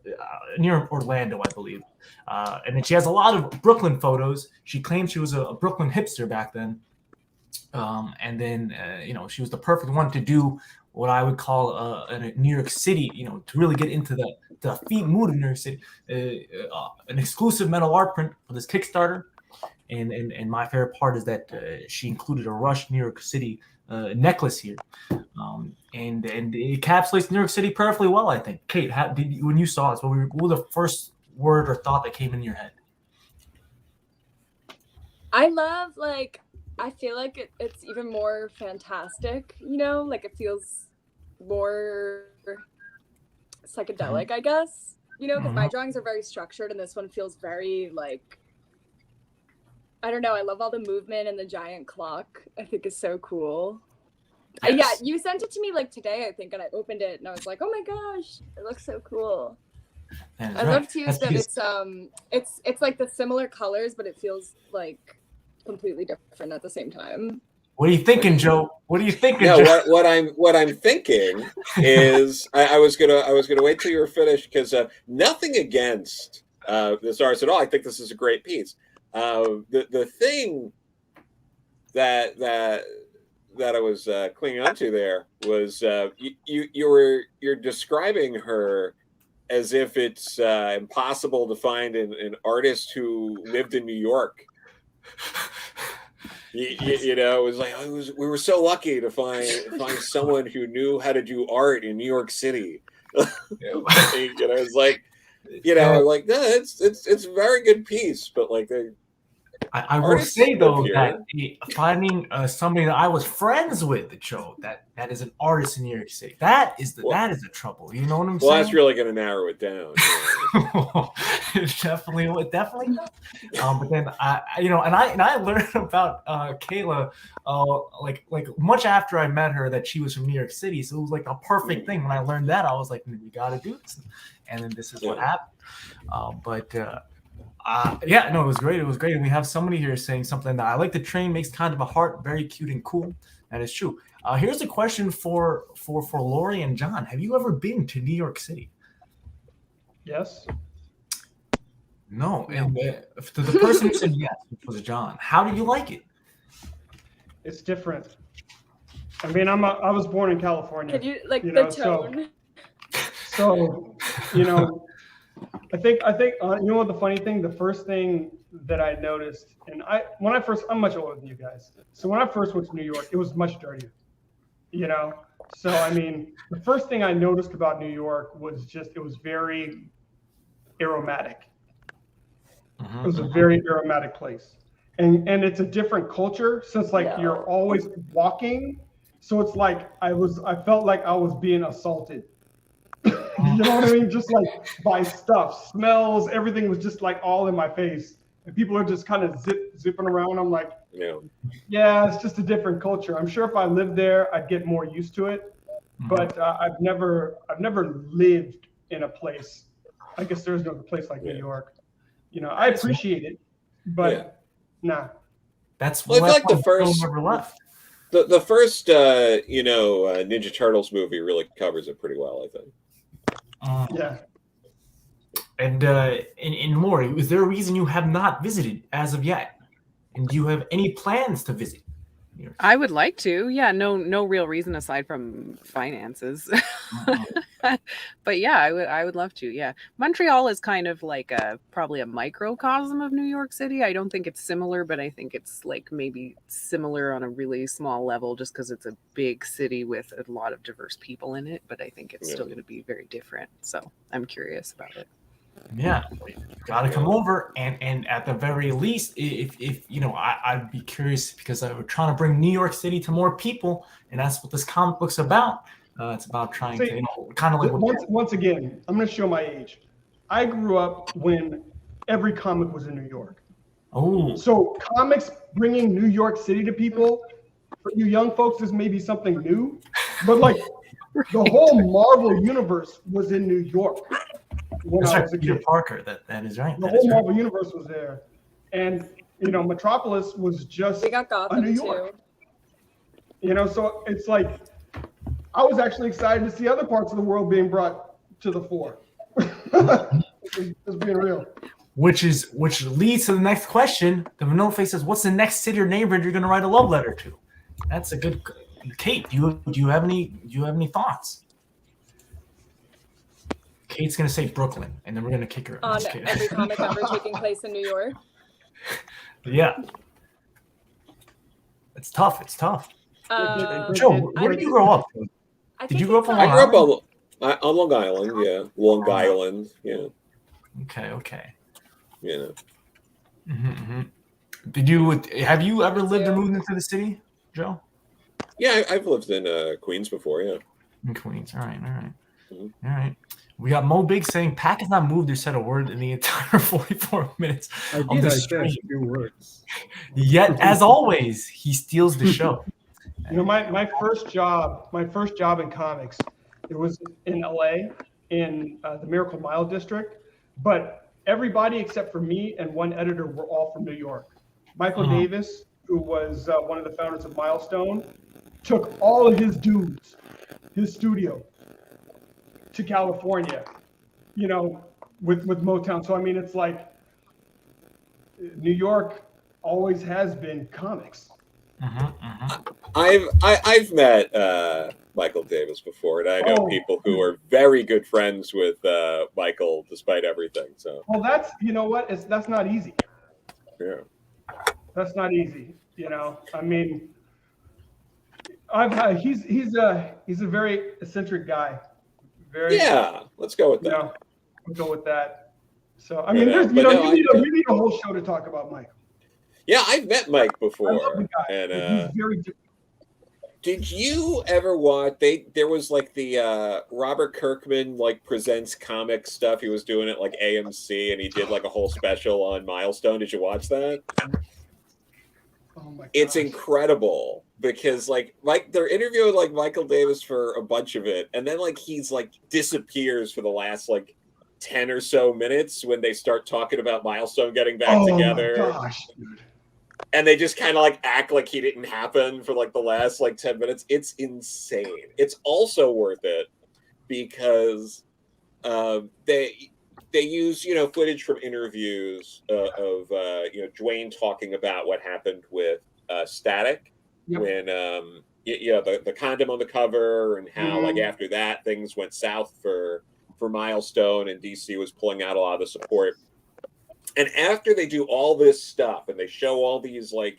near Orlando, I believe. And then she has a lot of Brooklyn photos. She claimed she was a Brooklyn hipster back then. And then, she was the perfect one to do what I would call a New York City, to really get into the feet mood of New York City, an exclusive metal art print for this Kickstarter. And my favorite part is that she included a Rush New York City necklace here, and it encapsulates New York City perfectly well, I think. Kate, when you saw this, what was the first word or thought that came in your head? I love, I feel like it's even more fantastic, it feels more psychedelic, I guess, because my drawings are very structured and this one feels very, I don't know. I love all the movement and the giant clock. I think is so cool. Yes. Yeah, you sent it to me today, I think, and I opened it and I was like, "Oh my gosh, it looks so cool." I love too that it's like the similar colors, but it feels completely different at the same time. What are you thinking, Joe? What are you thinking? No, Joe? what I'm thinking is I was gonna wait till you were finished because nothing against this artist at all. I think this is a great piece. The thing that I was clinging onto there was you're describing her as if it's impossible to find an artist who lived in New York. It was like we were so lucky to find someone who knew how to do art in New York City. It's like. No, it's a very good piece, but I will say though that finding somebody that I was friends with, Joe, that is an artist in New York City, that is the trouble. You know what I'm saying? Well, that's really going to narrow it down. Definitely. But then I learned about Kayla much after I met her that she was from New York City, so it was a perfect thing. When I learned that, I was like, we got to do this. And then this is what happened. It was great. It was great. And we have somebody here saying something that I like the train, makes kind of a heart, very cute and cool. That is true. Here's a question for Laurie and John. Have you ever been to New York City? Yes. No. And to the person who said yes, which was John, how did you like it? It's different. I mean, I was born in California. Could you the tone? So, I think what the funny thing, the first thing that I noticed, and I'm much older than you guys. So when I first went to New York, it was much dirtier, So, I mean, the first thing I noticed about New York was it was very aromatic. It was a very aromatic place. And it's a different culture since you're always walking. So it's I felt like I was being assaulted. You know what I mean? Just by stuff, smells, everything was just all in my face. And people are just kind of zipping around. I'm like, You know. Yeah, it's just a different culture. I'm sure if I lived there, I'd get more used to it. But I've never lived in a place. I guess there's no place like New York. You know, I appreciate it, but nah. That's Well, I feel like the why first Bill never left. the first Ninja Turtles movie really covers it pretty well, I think. Yeah. And Laurie, is there a reason you have not visited as of yet? And do you have any plans to visit? I would like to. Yeah, no real reason aside from finances. But yeah, I would love to. Yeah. Montreal is kind of like probably a microcosm of New York City. I don't think it's similar, but I think it's like maybe similar on a really small level just because it's a big city with a lot of diverse people in it, but I think it's still going to be very different. So, I'm curious about it. Yeah, gotta come over, and at the very least, if you know, I'd be curious because we're trying to bring New York City to more people, and that's what this comic book's about. It's about trying to, kind of like once again, I'm going to show my age. I grew up when every comic was in New York. Oh, so comics bringing New York City to people for you young folks is maybe something new, but like the whole Marvel universe was in New York. When that's I right, was a Peter kid. Parker. That is right. The whole Marvel universe was there, and you know, Metropolis was just We got Gotham New York. too. You know, so it's like I was actually excited to see other parts of the world being brought to the fore. Just being real. Which leads to the next question. The Vanilla Face says, "What's the next city or neighborhood you're going to write a love letter to?" That's a good. Kate, do you have any thoughts? Kate's gonna say Brooklyn, and then we're gonna kick her. On every comic ever taking place in New York. Yeah, it's tough. It's tough. Joe, where did you grow up? Did you grow up on Long I grew Island? up on Long Island. Yeah, Long Island. Yeah. Okay. Yeah. Have you ever lived or moved into the city, Joe? Yeah, I've lived in Queens before. Yeah. In Queens. All right. All right. We got Mo Big saying Pac has not moved or said a word in the entire 44 minutes of the stream. A few words. Yet, as always, he steals the show. You know, my first job in comics, it was in LA in the Miracle Mile district, but everybody except for me and one editor were all from New York. Michael Davis, who was one of the founders of Milestone, took all of his dudes, his studio, to California, you know, with Motown. So I mean, it's like New York always has been comics. I've met Michael Davis before, and I know people who are very good friends with Michael despite everything. So well, that's, you know what, that's not easy. Yeah, that's not easy. You know, I mean, he's a very eccentric guy. Let's go with that. Yeah, we'll go with that. So I mean, we need a whole show to talk about Mike. Yeah, I've met Mike before, I love the guy. and he's very different. Did you ever watch? There was like the Robert Kirkman like presents comic stuff. He was doing it like AMC, and he did like a whole special on Milestone. Did you watch that? Oh my gosh. It's incredible because like they're interviewing like Michael Davis for a bunch of it, and then like he's like disappears for the last like 10 or so minutes when they start talking about Milestone getting back together. Oh my gosh, dude. And they just kind of like act like he didn't happen for like the last like 10 minutes. It's insane. It's also worth it because they use, you know, footage from interviews of you know, Dwayne talking about what happened with Static when you know, the condom on the cover, and how like after that things went south for Milestone, and DC was pulling out a lot of the support. And after they do all this stuff and they show all these like,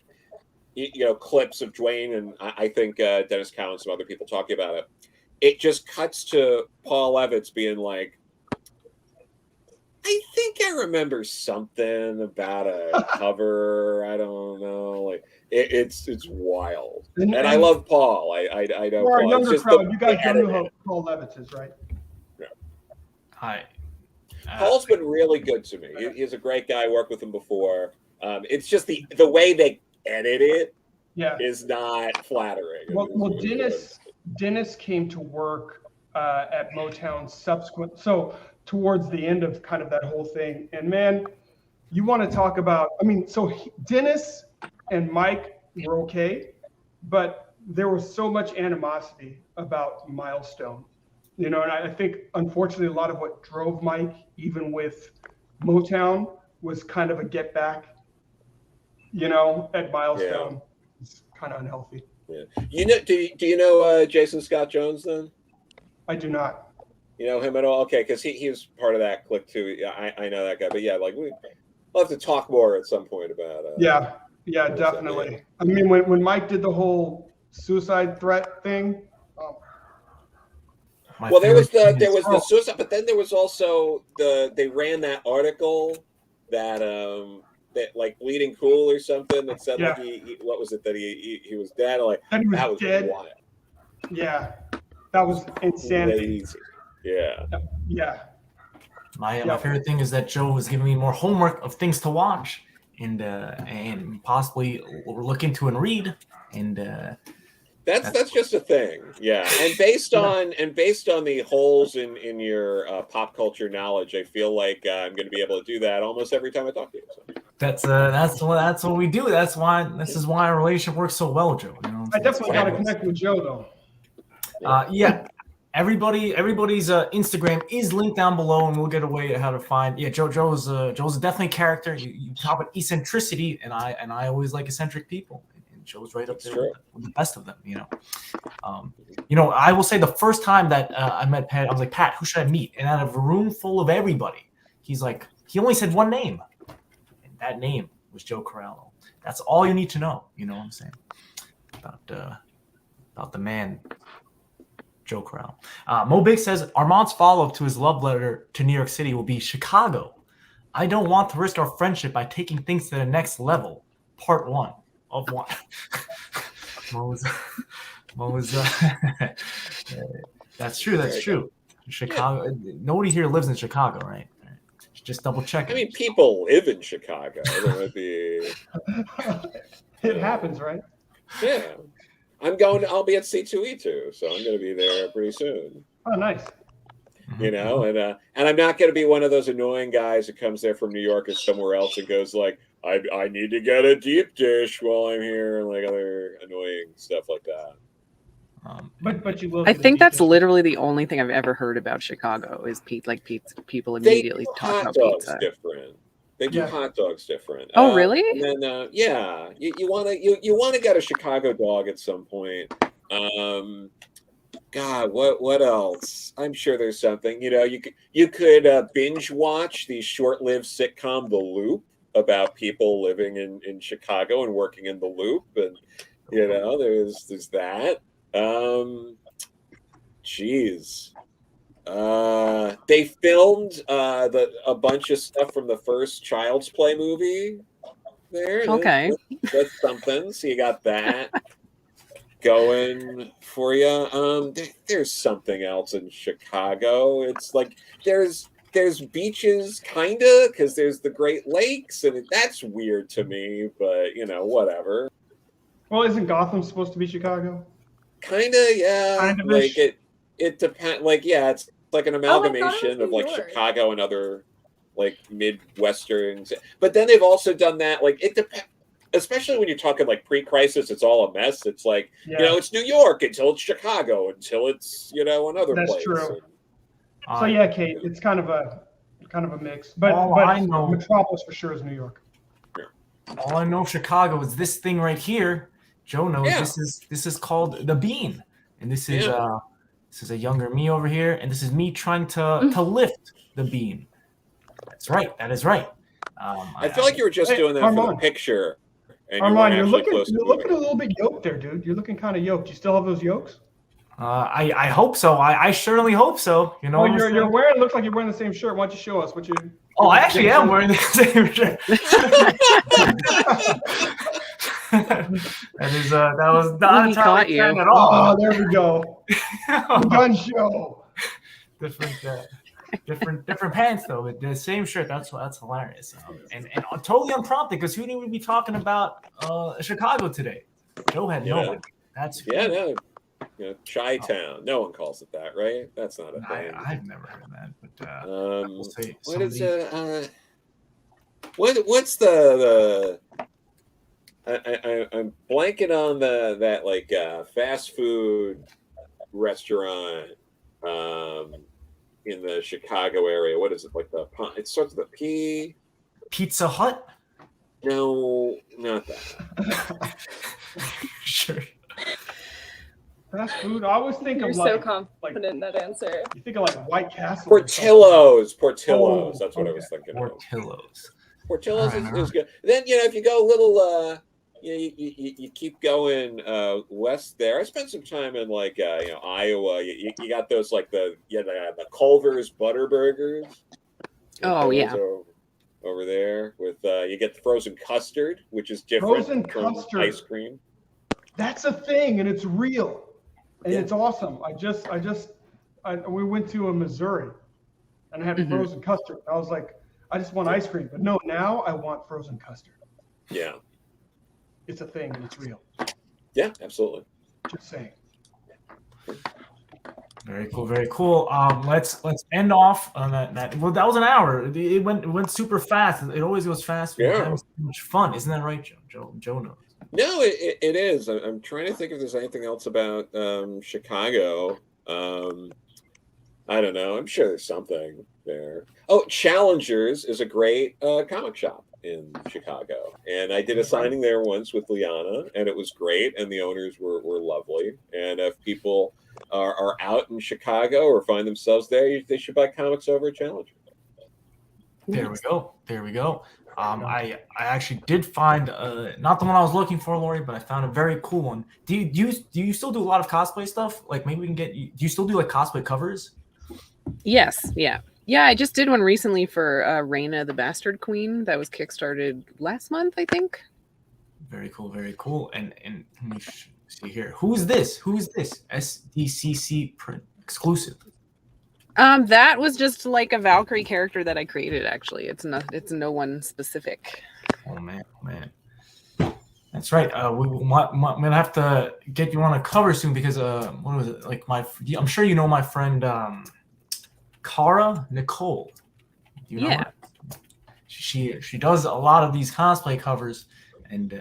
you know, clips of Dwayne and I think Dennis Cowan and some other people talking about it, it just cuts to Paul Levitz being like, I think I remember something about a cover. I don't know. Like it's wild. And I love Paul. I know for our Paul. younger crowd, you guys don't know who Paul Levitz is, right? Yeah. Hi. Paul's been really good to me. He's a great guy. I worked with him before. It's just the way they edit it Yeah. is not flattering. Well, Dennis came to work at Motown so towards the end of kind of that whole thing. And man, you want to talk about, Dennis and Mike were okay, but there was so much animosity about Milestone, and I think unfortunately a lot of what drove Mike, even with Motown, was kind of a get back, at Milestone. Yeah. It's kind of unhealthy. Yeah. Do you know Jason Scott Jones then? I do not. You know him at all? Okay, because he was part of that clique too. Yeah, I know that guy. But yeah, like we'll have to talk more at some point about. Yeah, definitely. I mean, when Mike did the whole suicide threat thing. Well, there was the suicide, but then there was also they ran that article that like Bleeding Cool or something that said like what was it that he was dead? Like that was dead. Wild. Yeah, that was insanity. Crazy. Yeah. Yeah. My favorite thing is that Joe was giving me more homework of things to watch and possibly look into and read. And that's just a thing. Yeah. And based on the holes in your pop culture knowledge, I feel like I'm going to be able to do that almost every time I talk to you. So. That's what we do. This is why our relationship works so well, Joe. I definitely got to connect with Joe though. Yeah. Everybody's Instagram is linked down below, and we'll get away how to find. Yeah, Joe's definitely a character. You talk about eccentricity, and I always like eccentric people, and Joe's right up there with the best of them. I will say the first time that I met Pat, I was like, Pat, who should I meet? And out of a room full of everybody, he's like, he only said one name, and that name was Joe Corallo. That's all you need to know. You know what I'm saying about the man. Joe Corallo. Mo Big says Armand's follow-up to his love letter to New York City will be Chicago. I don't want to risk our friendship by taking things to the next level. Part 1 of 1. Mo was that's true. That's true. Chicago. Yeah. Nobody here lives in Chicago, right? Just double check. I mean, people live in Chicago. There would be. It happens, right? Yeah. I'll be at C2E2, so I'm going to be there pretty soon. Oh, nice. And I'm not going to be one of those annoying guys that comes there from New York or somewhere else and goes like, I need to get a deep dish while I'm here, and like other annoying stuff like that. But you will. I think that's literally the only thing I've ever heard about Chicago is people immediately talk about pizza. Different. They do hot dogs different. Oh, really? And then, you want to get a Chicago dog at some point. God, what else? I'm sure there's something. You could binge watch the short-lived sitcom The Loop about people living in Chicago and working in the Loop, and there's that. Geez. They filmed a bunch of stuff from the first Child's Play movie there. Okay. That's something. So you got that going for you. There's something else in Chicago. It's like there's beaches, kinda, because there's the Great Lakes, and that's weird to me, but whatever. Well, isn't Gotham supposed to be Chicago? Kinda, yeah. Kind of like it depends. Like, yeah, it's like an amalgamation of like York. Chicago and other like Midwesterns. But then they've also done that. Like it depends, especially when you're talking like pre-crisis. It's all a mess. It's like it's New York until it's Chicago until it's another place. That's true. So yeah, Kate, it's kind of a mix. But I know, Metropolis for sure is New York. All I know of Chicago is this thing right here. Joe knows this is called the Bean, and this is this is a younger me over here, and this is me trying to lift the bean. That's right. That is right. I feel like you were just doing that for the picture. And Armand, you're looking a little bit yoked there, dude. You're looking kind of yoked. You still have those yokes? I hope so. I certainly hope so. You're wearing. Looks like you're wearing the same shirt. Why don't you show us what you? Oh, I actually am wearing the same shirt. That was not entirely at all. Oh, there we go. Gun show. Different. different pants though, but the same shirt. That's hilarious. And totally unprompted because who knew we'd be talking about Chicago today? Joe had no idea. That's cool. No. Chi-Town. No one calls it that, right? That's not a thing. I've never heard of that, but we'll say what is what's the I'm blanking on that like fast food restaurant in the Chicago area. What is it, like it starts with a P? Pizza Hut? No, not that. Sure. Fast food. I always think You're of so confident in that answer. You think of like White Castle. Portillo's. Oh, That's what I was thinking. Portillo's. Portillo's is good. Then if you go a little, you keep going west there. I spent some time in like Iowa. You got those like the Culver's Butter Burgers. Oh yeah. Over there with you get the frozen custard, which is different from ice cream. That's a thing, and it's real, and it's awesome. We went to Missouri, and I had frozen custard. I was like, I just want ice cream, but no, now I want frozen custard. Yeah, it's a thing, and it's real. Yeah, absolutely. Just saying. Very cool, very cool. Let's end off on that. Well, that was an hour. It went super fast. It always goes fast. Yeah, that was so much fun, isn't that right, Joe? Joe knows. No, it is. I'm trying to think if there's anything else about Chicago. I don't know. I'm sure there's something there. Oh, Challengers is a great comic shop in Chicago, and I did a signing there once with Liana, and it was great. And the owners were lovely. And if people are out in Chicago or find themselves there, they should buy comics over at Challenger. There we go. I actually did find not the one I was looking for, Laurie, but I found a very cool one. Do you still do a lot of cosplay stuff? Like maybe we can get. Do you still do like cosplay covers? Yes. Yeah. I just did one recently for Raina the Bastard Queen that was kickstarted last month, I think. Very cool. And let me see here. Who's this? SDCC print exclusive. That was just like a Valkyrie character that I created. Actually, it's no one specific. Oh man. That's right. I'm gonna have to get you on a cover soon because what was it? Like I'm sure you know my friend Cara Nicole. Do you know her? She does a lot of these cosplay covers, and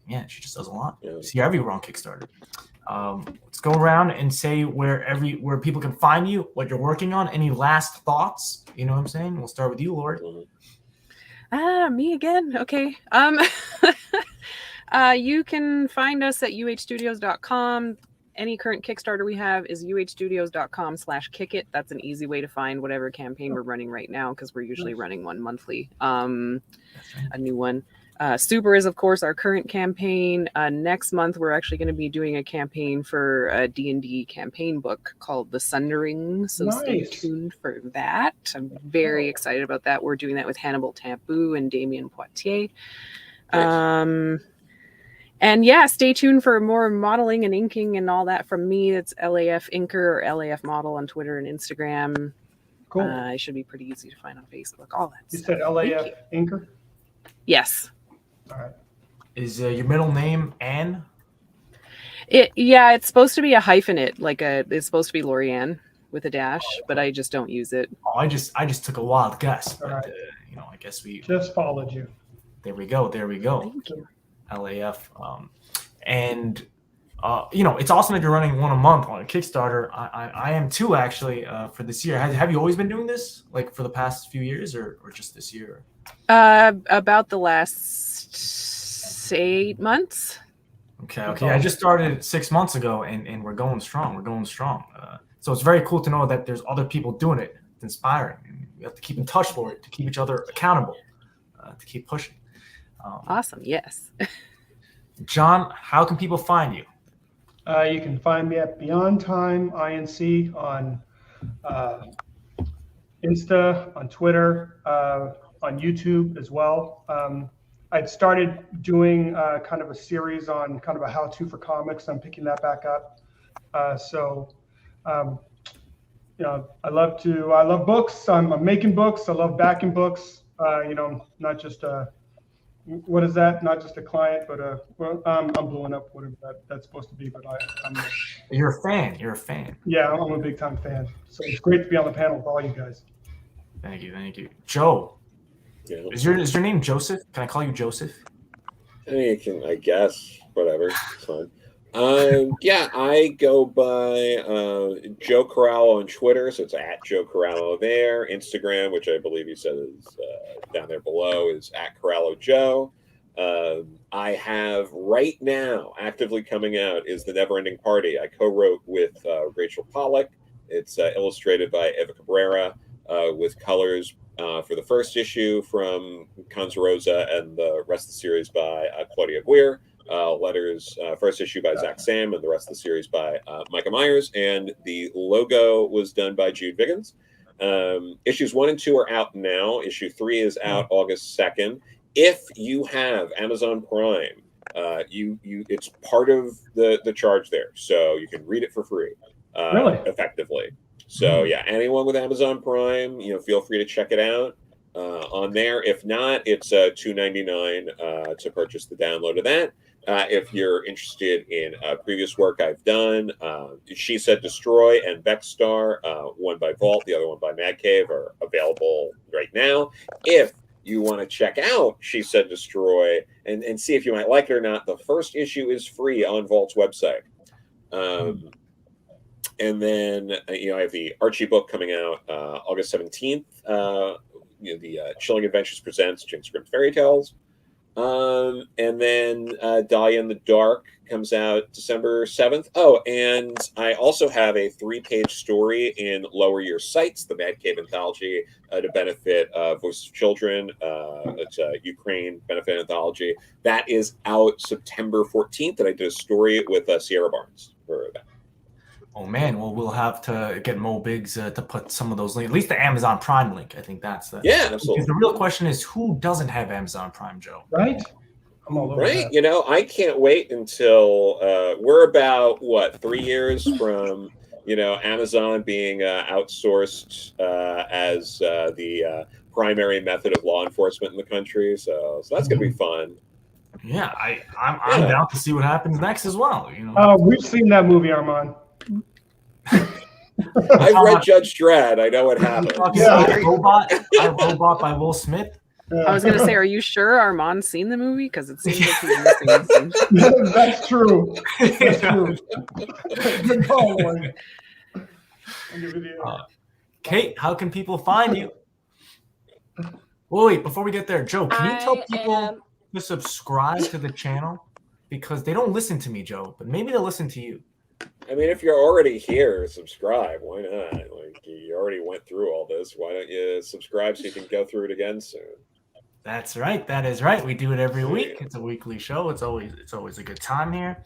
she just does a lot. Yeah. See her everywhere on Kickstarter. Let's go around and say where people can find you, what you're working on. Any last thoughts? You know what I'm saying? We'll start with you, Laurie. Me again. Okay. You can find us at uhstudios.com. Any current Kickstarter we have is uhstudios.com/kickit. That's an easy way to find whatever campaign we're running right now because we're usually running one monthly. A new one. Super is, of course, our current campaign. Next month, we're actually going to be doing a campaign for a D&D campaign book called The Sundering, so stay tuned for that. I'm very excited about that. We're doing that with Hannibal Tampou and Damien Poitier. And stay tuned for more modeling and inking and all that from me. It's LAF Inker or LAF Model on Twitter and Instagram. Cool. It should be pretty easy to find on Facebook. All that. You said LAF Inker? Yes. All right. Is your middle name Anne? It's supposed to be a hyphenate, it's supposed to be Lorianne with a dash, but I just don't use it. Oh, I just took a wild guess, but right. I guess we just followed you. There we go. Thank you. LAF, and it's awesome that you're running one a month on a Kickstarter. I am too, actually, for this year. Have you always been doing this, like for the past few years, or just this year? About the last 8 months. Okay. I just started 6 months ago, and we're going strong. So it's very cool to know that there's other people doing it. It's inspiring. And we have to keep in touch for it, to keep each other accountable, to keep pushing. Awesome. Yes. John, how can people find you? You can find me at Beyond Time INC on Insta, on Twitter, on YouTube as well. I'd started doing kind of a series on kind of a how-to for comics. I'm picking that back up. I love books. I'm making books. I love backing books. Not just what is that? Not just a client, but I'm blowing up whatever that's supposed to be. But I'm You're a fan. You're a fan. yeah, I'm a big time fan. So it's great to be on the panel with all you guys. Thank you. Joe, Yeah. is your name Joseph? Can I call you Joseph? You can, I guess, whatever. It's fine. Yeah, I go by Joe Corallo on Twitter, so it's at Joe Corallo there. Instagram, which I believe you said is down there below, is at Corallo Joe. I have right now actively coming out is The Neverending Party. I co-wrote with Rachel Pollack. It's illustrated by Eva Cabrera with colors for the first issue from Conzarosa and the rest of the series by Claudia Guir. Letters, first issue by Zach Sam and the rest of the series by Micah Myers. And the logo was done by Jude Viggins. Issues 1 and 2 are out now. Issue 3 is out August 2nd. If you have Amazon Prime, it's part of the charge there. So you can read it for free, Really? effectively. So yeah, anyone with Amazon Prime, feel free to check it out on there. If not, it's $2.99 to purchase the download of that. If you're interested in previous work I've done, She Said Destroy and Vexstar, one by Vault, the other one by Mad Cave, are available right now. If you want to check out She Said Destroy and see if you might like it or not, the first issue is free on Vault's website. And then, I have the Archie book coming out August 17th. The Chilling Adventures Presents Jinx Grimm Fairy Tales. And then Dahlia in the Dark comes out December 7th. Oh, and I also have a 3-page story in Lower Your Sights, the Mad Cave anthology, to benefit Voices of Children. It's a Ukraine benefit anthology. That is out September 14th, and I did a story with Sierra Barnes for that. Oh man, well we'll have to get Mo Biggs to put some of those links, at least the Amazon Prime link. I think that's the absolutely. Because the real question is who doesn't have Amazon Prime, Joe? Right? I'm all over Right? that. I can't wait until we're about 3 years from Amazon being outsourced as the primary method of law enforcement in the country. So that's gonna be fun. Yeah, I'm down to see what happens next as well. We've seen that movie, Armand. I've read Judge Dredd. I know what happened. iRobot by Will Smith. I was going to say, are you sure Armand's seen the movie? Because it seems like he's missing some. That's true. That's true. Good call, Laurie. Kate, how can people find you? Wait, before we get there, Joe, can you tell people to subscribe to the channel? Because they don't listen to me, Joe, but maybe they'll listen to you. I mean, if you're already here, subscribe. Why not? Like, you already went through all this. Why don't you subscribe so you can go through it again soon? That's right. That is right. We do it every week. It's a weekly show. It's always a good time here.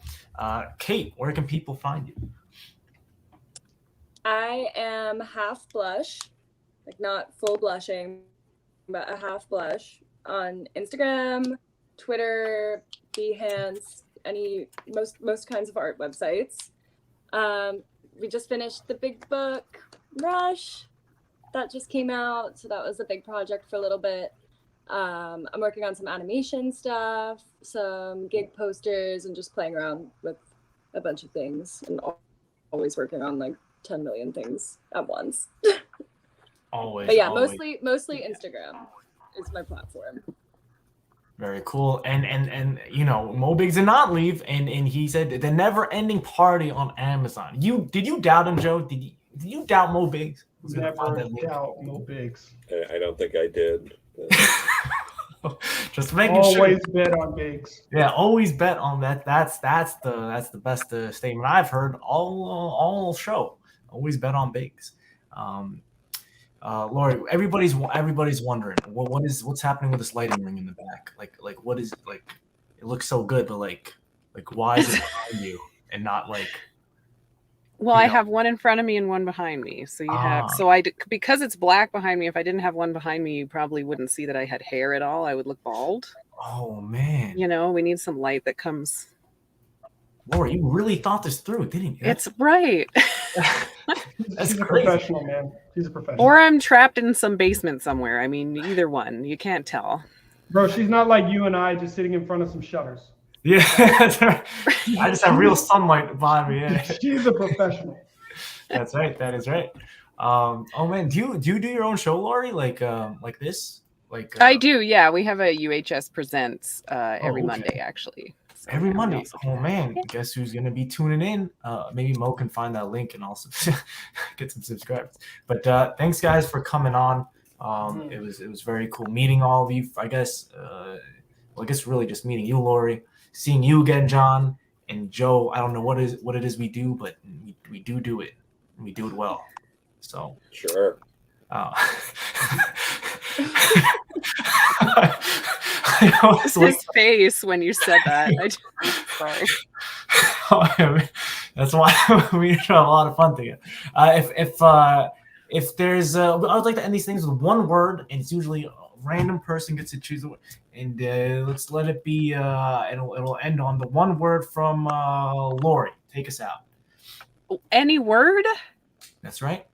Kate, where can people find you? I am half blush, like not full blushing, but a half blush on Instagram, Twitter, Behance, most kinds of art websites. We just finished the big book Rush that just came out, so that was a big project for a little bit. I'm working on some animation stuff, some gig posters, and just playing around with a bunch of things, and always working on like 10 million things at once. Always. But yeah, always. mostly Instagram is my platform. Very cool. And Mo Biggs did not leave, and he said the never-ending party on Amazon. Did you doubt him, Joe? Did you doubt Mo Biggs? Never doubt Mo Biggs. I don't think I did. Just making always sure. Always bet on Biggs. Yeah, always bet on that. That's the best statement I've heard all show. Always bet on Biggs. Laurie, everybody's wondering what's happening with this lighting ring in the back. Like what is like? It looks so good, but like why is it behind you and not like? Well, I have one in front of me and one behind me. So because it's black behind me. If I didn't have one behind me, you probably wouldn't see that I had hair at all. I would look bald. Oh man! We need some light that comes. Laurie, you really thought this through, didn't you? It's right. That's She's a crazy. professional, man. She's a professional. Or I'm trapped in some basement somewhere. I mean, either one. You can't tell. Bro, she's not like you and I just sitting in front of some shutters. Yeah, that's right. I just have real sunlight behind me. Yeah. She's a professional. That's right. That is right. Oh man, do you do your own show, Laurie? Like this? Like I do, yeah. We have a UHS Presents every okay. Monday, actually. So every we Monday. also do Oh that. man, Yeah. guess who's gonna be tuning in? Maybe Mo can find that link and also get some subscribers. But thanks guys for coming on. It was very cool meeting all of you. I guess really just meeting you, Laurie, seeing you again, John, and Joe. I don't know what it is we do, but we do it. We do it well. So Sure. His face when you said that. Sorry. That's why we have a lot of fun together. If there's, I would like to end these things with one word, and it's usually a random person gets to choose a word. And let's let it be. It'll end on the one word from Laurie. Take us out. Any word? That's right.